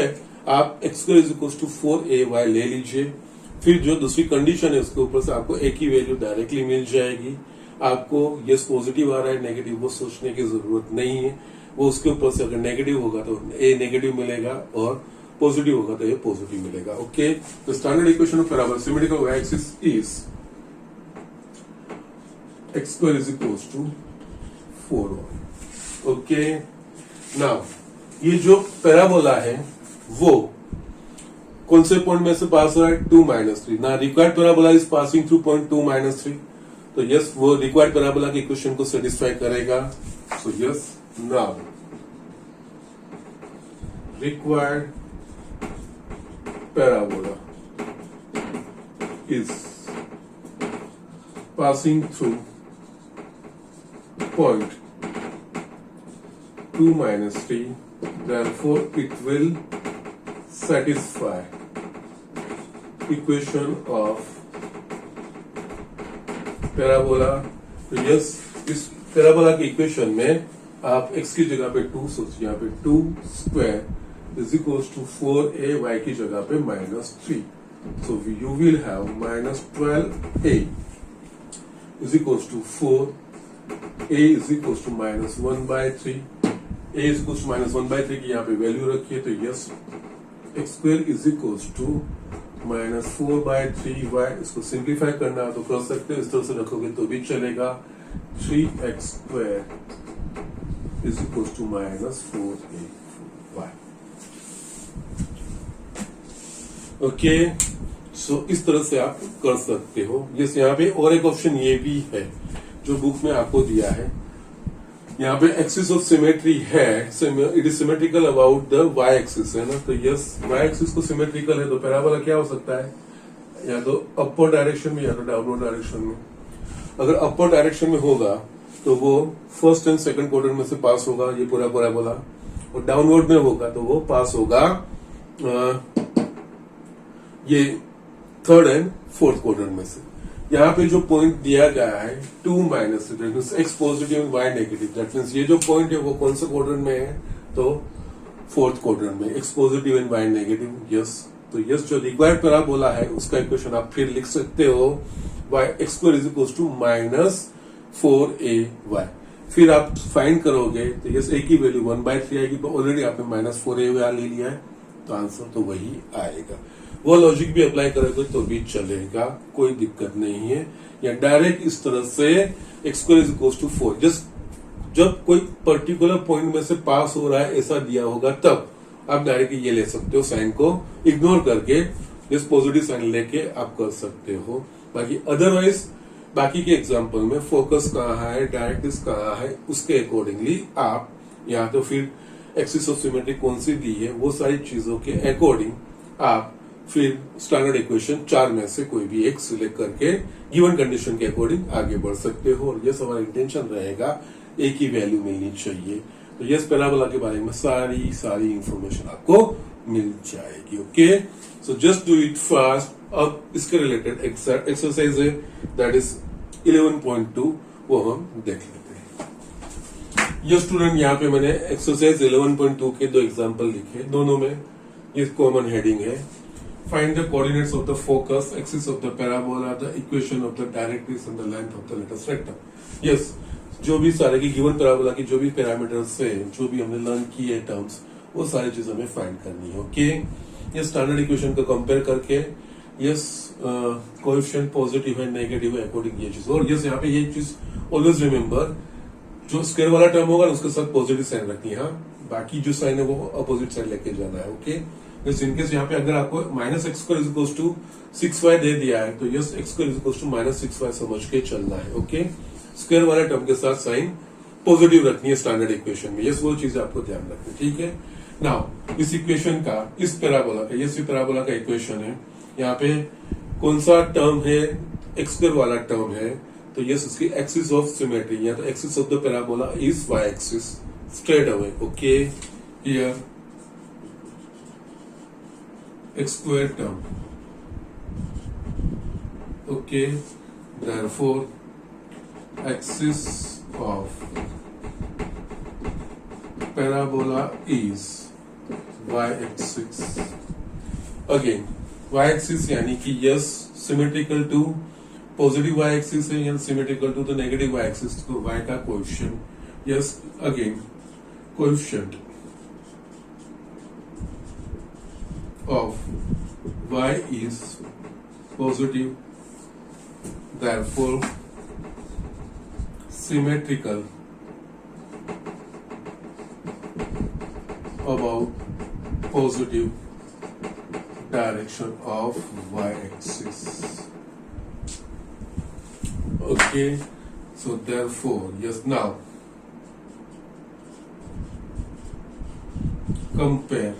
आप x square is equal to 4ay ले लीजिए, फिर जो दूसरी कंडीशन है उसके ऊपर से आपको एक ही वैल्यू डायरेक्टली मिल जाएगी। आपको यस पॉजिटिव आ रहा है नेगेटिव वो सोचने की जरूरत नहीं है, वो उसके ऊपर से अगर नेगेटिव होगा तो ए नेगेटिव मिलेगा और पॉजिटिव होगा तो ये पॉजिटिव मिलेगा। ओके, तो standard equation of parabola symmetrical y axis is x square is equal to 4y। Okay, now ये जो पैराबोला है वो कौन से पॉइंट में से पास हो रहा है? 2 -3। ना required parabola is passing through point 2 -3, तो यस वो रिक्वायर्ड पैराबोला के इक्वेशन को सेटिस्फाई करेगा। So yes, now required parabola is passing through point 2 -3, therefore it will satisfy equation of parabola। तो यस, इस पैराबोला के इक्वेशन में आप x की जगह पे 2 सोचिए, यहाँ पे 2 square is equals to 4a, y की जगह पे -3, so you will have -12a is equals to 4, a is equals to -1/3, a is equals to -1/3 की यहाँ पे वैल्यू रखिए, तो yes x square is equals to -4/3y। इसको सिंप्लीफाई करना तो कर सकते हो, इस तरह से रखोगे तो भी चलेगा। 3x square is equals to -4ay। Okay, so इस तरह से आप कर सकते हो। यस, यहाँ पे और एक ऑप्शन ये भी है जो बुक में आपको दिया है, यहाँ पे एक्सिस ऑफ सिमेट्री है, it is symmetrical about the y axis, है ना। तो यस, y एक्सिस को सिमेट्रिकल है तो पैराबोला क्या हो सकता है? या तो अपर डायरेक्शन में या तो डाउनवर्ड डायरेक्शन में। अगर अपर डायरेक्शन में होगा तो वो फर्स्ट एंड सेकंड क्वाड्रेंट में से पास होगा ये पूरा पैराबोला, और डाउनवर्ड में होगा तो वो पास होगा ये थर्ड एंड फोर्थ क्वाड्रेंट में से। यहाँ पे जो पॉइंट दिया गया है 2 -3, x positive and y negative, that means ये जो पॉइंट है वो कौन से क्वाड्रेंट में है? तो फोर्थ क्वाड्रेंट में, x positive and y negative. Yes, तो यस जो रिक्वायर्ड पैराबोला है उसका इक्वेशन आप फिर लिख सकते हो, y x square is equal to -4ay। फिर आप फाइंड करोगे तो यस a की वैल्यू 1/3 आएगी, तो ऑलरेडी आपने -4ay ले लिया है, तो आंसर तो वही आएगा। वो लॉजिक भी अप्लाई करोगे तो भी चलेगा, कोई दिक्कत नहीं है। या डायरेक्ट इस तरह से x square is equal to 4, just जब कोई पर्टिकुलर पॉइंट में से पास हो रहा है ऐसा दिया होगा तब आप डायरेक्ट ये ले सकते हो, साइन को इग्नोर करके जस्ट पॉजिटिव साइन लेके आप कर सकते हो। बाकी अदरवाइज बाकी के एग्जाम्पल में फोकस कहाँ है, डायरेक्टिस कहाँ है, उसके अकॉर्डिंगली आप या तो फिर एक्सिस ऑफ सिमेट्री कौन सी दी है वो सारी चीजों के अकॉर्डिंग आप फिर स्टैंडर्ड इक्वेशन 4 में से कोई भी एक सिलेक्ट करके गिवन कंडीशन के अकॉर्डिंग आगे बढ़ सकते हो। और यस, हमारा इंटेंशन रहेगा एक ही वैल्यू मिलनी चाहिए। तो यस, पैराबोला के बारे में सारी इंफॉर्मेशन आपको मिल जाएगी। Okay, so just do it fast. अब इसके रिलेटेड एक्सरसाइज है दैट इज 11.2, वो हम देख लेते हैं। ये स्टूडेंट, यहाँ पे मैंने एक्सरसाइज 11.2 के 2 एग्जाम्पल लिखे, दोनों में ये कॉमन हेडिंग है, find the coordinates of the focus, axis of the parabola, the equation of the directrix and the length of the lattice rectum। yes, जो भी सारे की गिवन पैराबोला की जो भी पैरामीटर्स है, जो भी हमने लर्न की है टर्म्स, वो सारी चीज हमें फाइंड करनी है। ओके, ये स्टैंडर्ड इक्वेशन को कंपेयर करके यस कोएफिशिएंट पॉजिटिव है नेगेटिव है अकॉर्डिंग ये चीज। और यस, यहाँ पे ये चीज ऑलवेज रिमेम्बर, जो स्क्वायर वाला टर्म होगा उसके साथ पॉजिटिव साइन रखनी है, बाकी जो साइन है वो अपोजिट साइन लेके जाना है। ओके, इनकेस यहाँ पे अगर आपको -x² = 6y दे दिया है तो यस x² = -6y समझ के चलना है। ओके, स्क्वायर वाले टर्म के साथ साइन पॉजिटिव रखनी है स्टैंडर्ड इक्वेशन में। यस, वो चीज आपको ध्यान रखनी है। ठीक है, नाउ इस इक्वेशन का, इस पैराबोला का, यस पैराबोला का इक्वेशन है, यहाँ पे कौन सा टर्म है? x² वाला टर्म है, तो यस इसकी एक्सिस ऑफ सिमेट्री या तो axis of the parabola is y axis straight away. Okay, here x² term okay, therefore axis of parabola is y-axis. Again y-axis यानी कि yes symmetrical to positive y-axis है या symmetrical to the negative y-axis, तो y का coefficient, yes again coefficient of y is positive, therefore symmetrical about positive direction of y-axis. Okay, so therefore, yes, now compare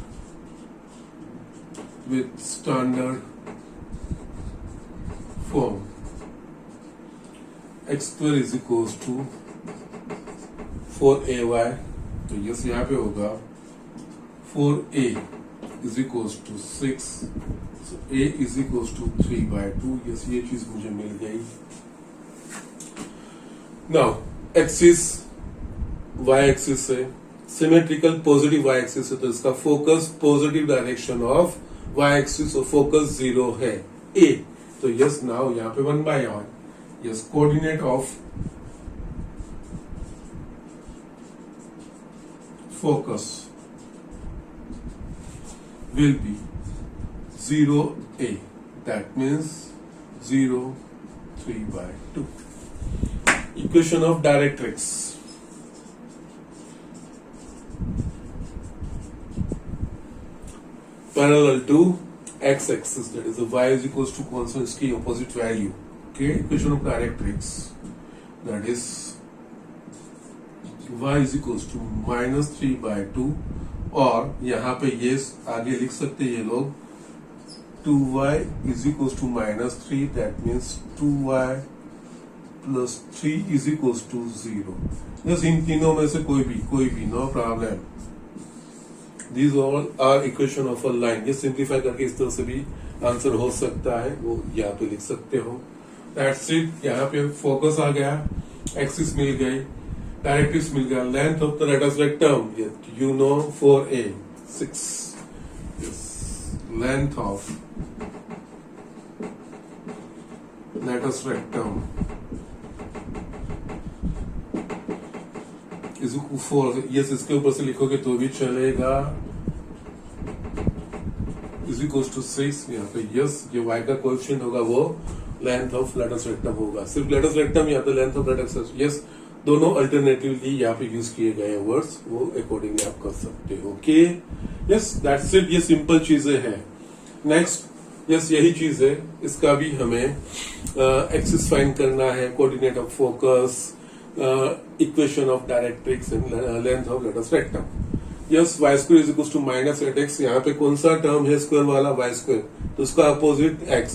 with standard form. X square is equals to 4ay, तो यस यहाँ पे होगा 4a is equals to 6, so a is equals to 3/2. Yes ये चीज मुझे मिल गई. नाउ एक्सिस y एक्सिस है, सिमेट्रिकल पॉजिटिव y एक्सिस है, तो इसका focus positive direction of y axis और फोकस 0 है a. तो यस नाउ यहाँ पे 1/r, yes coordinate of focus will be 0a, that means 0 3/2. Equation of directrix. Parallel to x-axis, that is the y is equals to constant, इसकी opposite value. Okay, equation of directrix, that is y is equals to -3/2, और यहाँ पे ये आगे लिख सकते हैं ये लोग 2y is equals to -3, that means 2y plus 3 is equals to 0. बस इन तीनों में से कोई भी no problem. These all are equation of a line. ये सिंप्लीफाई करके इस तरह से भी आंसर हो सकता है, वो यहाँ पे लिख सकते हो. That's it. यहाँ पे फोकस आ गया, एक्सिस मिल गई, डायरेक्ट्रिक्स मिल गया, length of the latus rectum you know 4a 6, length of latus rectum is 4. Yes इसके ऊपर से लिखोगे तो भी चलेगा, इज इक्वल्स टू 6. यहाँ पे यस ये y का कोएफिशिएंट होगा, वो लेंथ ऑफ लेटस रेक्टम होगा. सिर्फ लेटस रेक्टम या तो लेंथ ऑफ लेटस, यस दोनों अल्टरनेटिवली यहाँ पे यूज किए गए वर्ड्स, वो अकॉर्डिंगली आप कर सकते हो. Okay, yes that's it. ये सिंपल चीजें हैं. नेक्स्ट यस यही चीज है, इसका भी हमें एक्सिस फाइंड करना है, coordinate of focus, equation of directrix and length of latus rectum. Yes y square is equals to -8x. यहाँ पे कौन सा टर्म है स्क्वायर वाला, y स्क्वायर, तो उसका opposite x.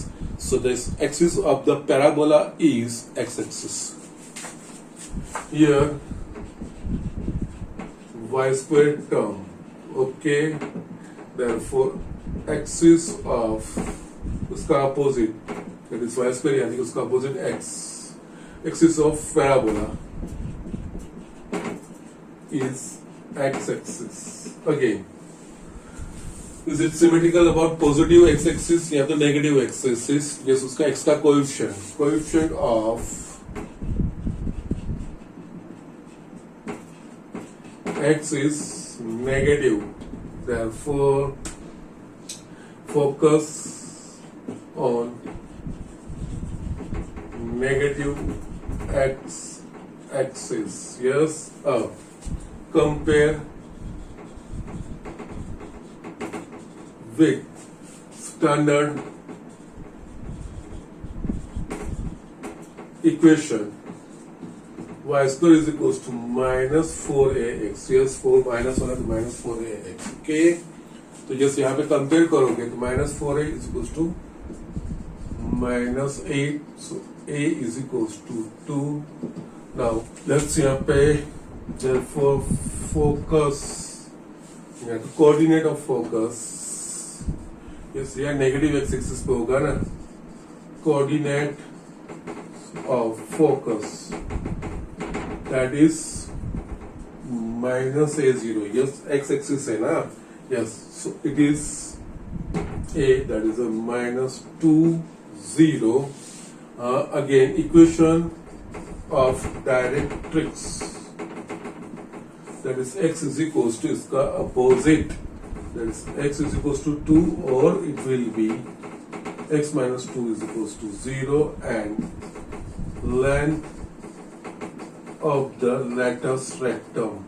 So this axis of the parabola is x axis. Here y square term, okay, therefore axis of उसका opposite, that is y square यानी कि उसका opposite x, axis of parabola is x axis. Again, is it symmetrical about positive x axis या तो negative x axis? Yes, उसका x का coefficient of x is negative, therefore focus on negative x axis. Yes, compare with standard equation y square is equals to -4ax. yes 4 minus वाला तो -4ax. ओके, तो जैसे यहाँ पे कंपेयर करोगे तो -4a is equals to -8, so a is equals to 2. now let's यहाँ पे therefore focus, coordinate of focus, yes यहाँ नेगेटिव x एक्सिस पे होगा ना, coordinate of focus, that is minus a0. Yes, x-axis है ना. Yes, so it is a, that is a minus 2 0. Again, equation of directrix, that is x is equals to इसका opposite, that is x is equals to 2, or it will be x minus 2 is equals to 0, and length of the latus rectum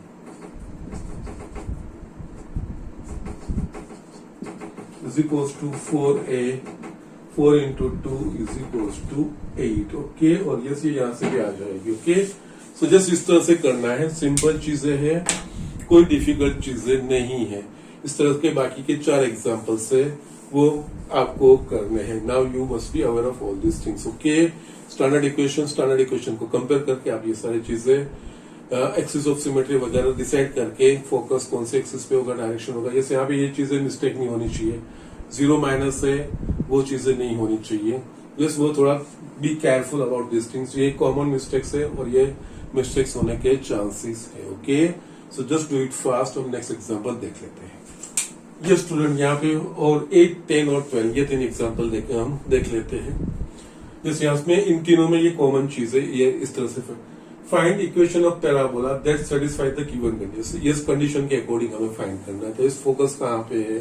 is equals to 4a, 4 into 2 is equals to 8. Okay, और ये यहाँ से भी आ जाएगी. ओके, सो जस्ट इस तरह से करना है. सिंपल चीजें हैं, कोई डिफिकल्ट चीजें नहीं है. इस तरह के बाकी के 4 एग्जाम्पल से वो आपको करने हैं. Now you must be aware of all this things. Okay, standard equation को कंपेयर करके आप ये सारी चीजें एक्सिस ऑफ सिमेट्री वगैरह डिसाइड करके फोकस कौन से एक्सिस पे होगा, डायरेक्शन होगा. जैसे यहाँ पे ये चीजें मिस्टेक नहीं होनी चाहिए. 0 माइनस है, वो चीजें नहीं होनी चाहिए. जस्ट वो थोड़ा be careful about this things. ये कॉमन मिस्टेक्स है और ये मिस्टेक्स होने के चांसेस है. Okay, so just do it fast. हम नेक्स्ट एग्जांपल देख लेते हैं. ये स्टूडेंट यहाँ पे और 8, 10 और 12 ये 3 एग्जांपल हम देख लेते हैं. जैसे यहाँ में इन तीनों में ये कॉमन चीज है. ये इस तरह से find equation of parabola that satisfy the given condition. इस कंडीशन के अकॉर्डिंग हमें फाइंड करना है. तो इस फोकस कहाँ पे है,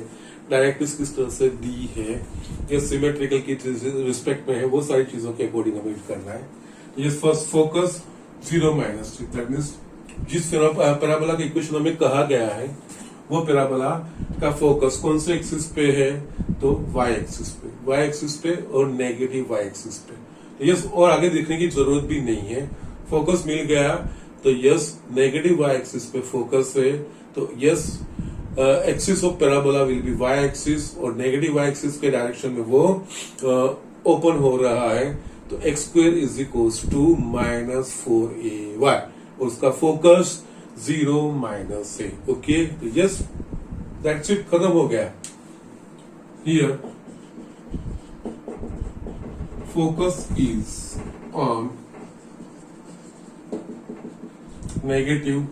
डायरेक्ट्रिक्स किस तरह से दी है, या सिमेट्रिकल की रिस्पेक्ट में है, वो सारी चीजों के अकॉर्डिंग हमें करना है. ये first focus 0 minus 3, that means जिस पैराबोला का इक्वेशन हमें कहा गया है वो पैराबोला का फोकस कौन से एक्सिस पे है, तो y एक्सिस पे और नेगेटिव y एक्सिस पे. यस, और आगे देखने की जरूरत भी नहीं है. फोकस मिल गया तो यस, नेगेटिव y एक्सिस पे फोकस है, तो yes axis of parabola will be y axis, और नेगेटिव y एक्सिस के डायरेक्शन में वो ओपन हो रहा है. तो x square is equals to minus 4ay, और उसका फोकस 0 माइनस है. ओके, तो यस, दैट्स इट, खत्म हो गया. Here focus is on negative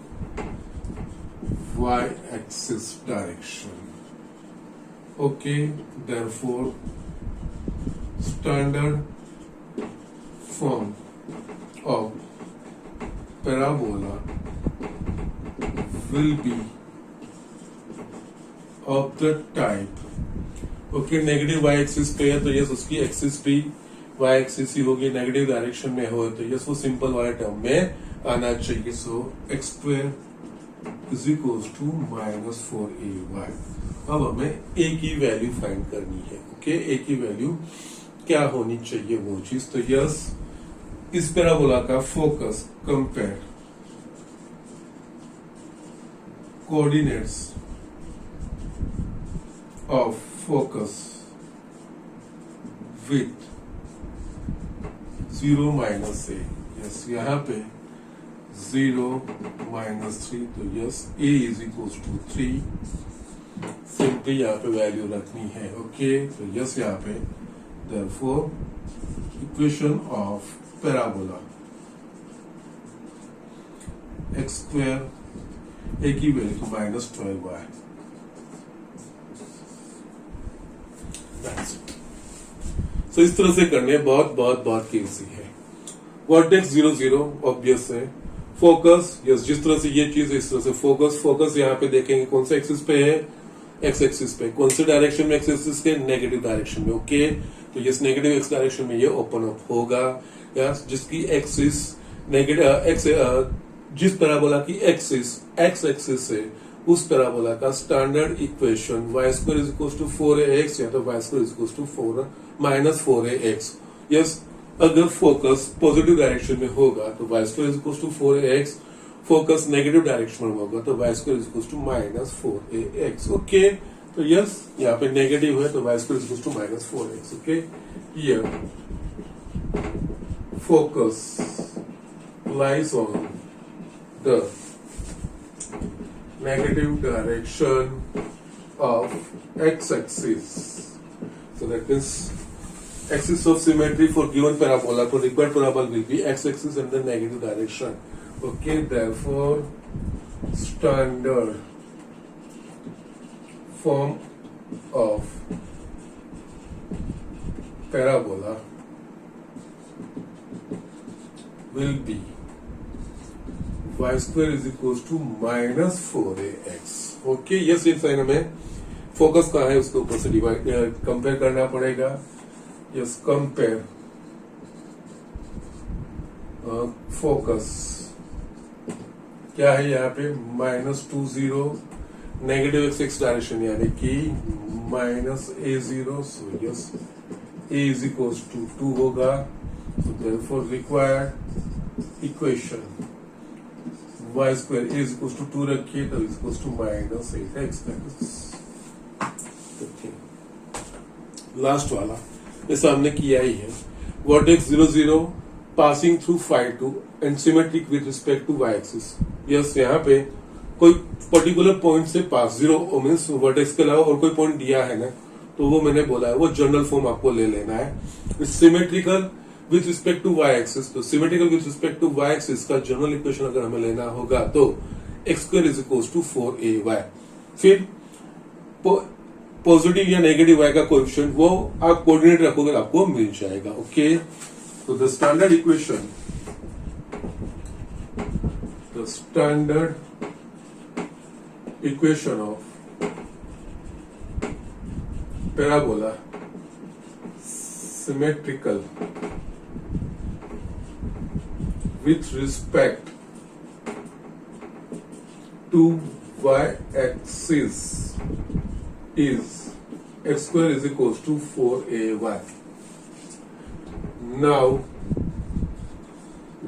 y-axis direction. Okay, therefore standard form of parabola will be of the type. Okay, negative y-axis पे है तो यस उसकी एक्सिस भी y-axis ही होगी. नेगेटिव डायरेक्शन में हो तो यस वो सिंपल वाले टर्म में आना चाहिए. So x square is equal to minus 4ay. अब हमें a की वैल्यू फाइंड करनी है. ओके, a की वैल्यू क्या होनी चाहिए वो चीज. तो यस, इस पैराबोला का focus compare coordinates of focus with 0 minus a. Yes, यहाँ पे 0 माइनस 3, तो yes a is equals to 3. Simply यहाँ पे वैल्यू रखनी है. ओके, तो यस यहाँ पे therefore equation of parabola x square a की वैल्यू माइनस 12y. सो इस तरह से करने बहुत बहुत बहुत इजी है. वर्टेक्स 0 0 ऑब्वियस है. फोकस यस, जिस तरह से ये चीज इस तरह से फोकस यहाँ पे देखेंगे कौन से एक्सिस पे है, एक्स एक्सिस पे. कौन से डायरेक्शन में, एक्स एक्सिस के नेगेटिव डायरेक्शन में. ओके, तो यस नेगेटिव एक्स डायरेक्शन में ये ओपन अप होगा. यस, जिसकी एक्सिस नेगेटिव एक्स जिस पैराबोला की एक्सिस एक्स एक्सिस है उस पैराबोला का standard equation y square is equal to 4ax या तो y square is equal to 4 minus 4ax. Yes, अगर फोकस पॉजिटिव डायरेक्शन में होगा तो y square is equal to 4ax. Focus negative direction में होगा तो y square is equal to minus 4ax. Okay, तो यस यहाँ पे नेगेटिव है तो y square is equal to minus 4ax. Okay, here focus lies on the negative direction of x-axis. So that means axis of symmetry for given parabola, for required parabola will be x-axis and the negative direction. Okay, therefore standard form of parabola will be y square is equals to minus 4ax. Okay, yes ये साइन हमें फोकस कहाँ है उसके ऊपर से डिवाइड कंपेयर करना पड़ेगा. यस, कंपेयर फोकस क्या है यहाँ पे -20 नेगेटिव x डायरेक्शन यानी कि -a0. So yes a is equals to 2 होगा. So therefore required equation y square a is equals to 2 रखिए तो is equals to -8x. Last वाला जैसा हमने किया ही है. Vertex 0 0 passing through phi 2 and symmetric with respect to y axis. Yes, यहाँ पे कोई पर्टिकुलर पॉइंट से पास 0 मीन्स वर्टेक्स के अलावा और कोई पॉइंट दिया है ना, तो वो मैंने बोला है वो जनरल फॉर्म आपको ले लेना है. Symmetrical with respect to y axis, तो symmetrical with respect to y axis का जनरल इक्वेशन अगर हमें लेना होगा तो x square is equals to 4ay. फिर पॉजिटिव या नेगेटिव y का कोएफिशिएंट वो आप कोऑर्डिनेट रखोगे आपको मिल जाएगा. ओके, तो the standard equation, the standard equation of parabola symmetrical with respect to y-axis is x square is equals to 4ay. Now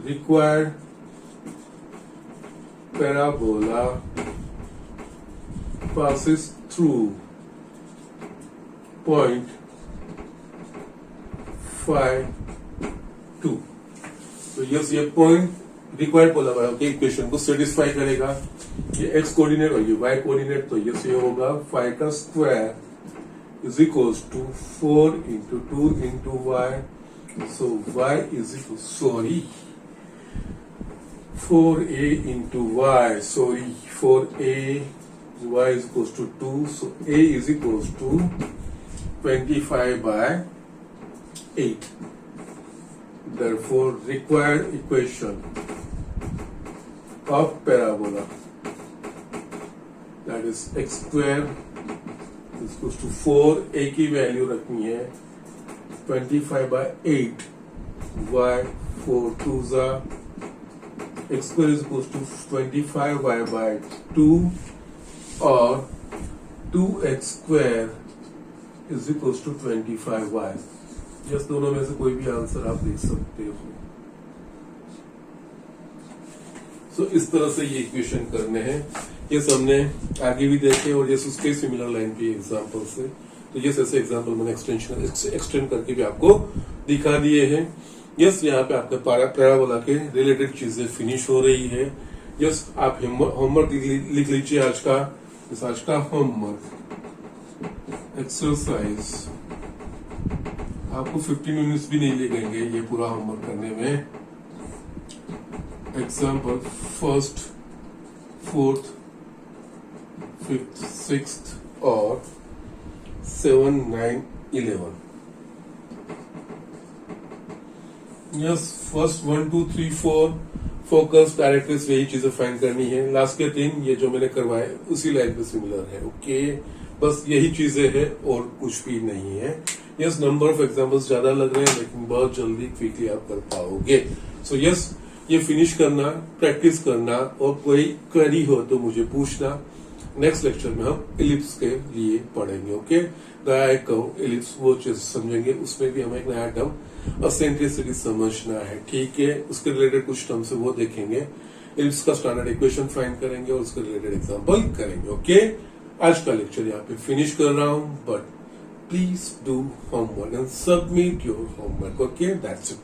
required parabola passes through point phi 2. तो यस, ये पॉइंट रिक्वायर्ड पैराबोला के इक्वेशन को सेटिस्फाई करेगा. ये एक्स कोऑर्डिनेट और ये वाई कोऑर्डिनेट, तो यस ये होगा फाई का square is equals to 4 into 2 into y. So y is equal 4a into y, 4a y is equals to 2. So a is equals to 25/8. Therefore, required equation of parabola, that is x square is equals to 4, a की वैल्यू रखनी है 25/8, y 4 2s, x square is equals to 25y/2 और 2x square is equals to 25y. Yes, दोनों में से कोई भी आंसर आप देख सकते हो. सो इस तरह से ये इक्वेशन करने हैं. ये हमने आगे भी देखे और जैसे उसके सिमिलर लाइन पे एग्जांपल से, तो ये ऐसे एग्जांपल मैंने एक्सटेंड करके भी आपको दिखा दिए हैं. यस, यहाँ पे आपके पैराबोला के रिलेटेड चीजें फिनिश हो रही है. यस, आप होमवर्क लिख लीजिए आज का होमवर्क एक्सरसाइज. आपको 15 मिनट्स भी नहीं लगेंगे ये पूरा होमवर्क करने में. Example 1st, 4th, 5th, 6th और 7, 9, 11. यस, फर्स्ट 1, 2, 3, 4 फोकस डायरेक्ट्रिक्स यही चीजें फाइंड करनी है. लास्ट के 3 ये जो मैंने करवाए उसी लाइन पे सिमिलर है. ओके, बस यही चीजें है और कुछ भी नहीं है. यस, नंबर ऑफ एग्जांपल्स ज्यादा लग रहे हैं लेकिन बहुत जल्दी क्विकली आप कर पाओगे. सो यस, ये फिनिश करना, प्रैक्टिस करना और कोई क्वेरी हो तो मुझे पूछना. नेक्स्ट लेक्चर में हम इलिप्स के लिए पढ़ेंगे. ओके, डायरेक्ट इलिप्स वो चीज समझेंगे, उसमें भी हमें एक नया टर्म एसेंट्रिसिटी समझना है. ठीक है, उसके रिलेटेड कुछ टर्म्स है वो देखेंगे. इलिप्स का स्टैंडर्ड इक्वेशन फाइंड करेंगे और उसके रिलेटेड एग्जांपल करेंगे. ओके, आज का लेक्चर यहाँ पे फिनिश कर रहा हूँ, but please do homework and submit your homework. Okay, that's it.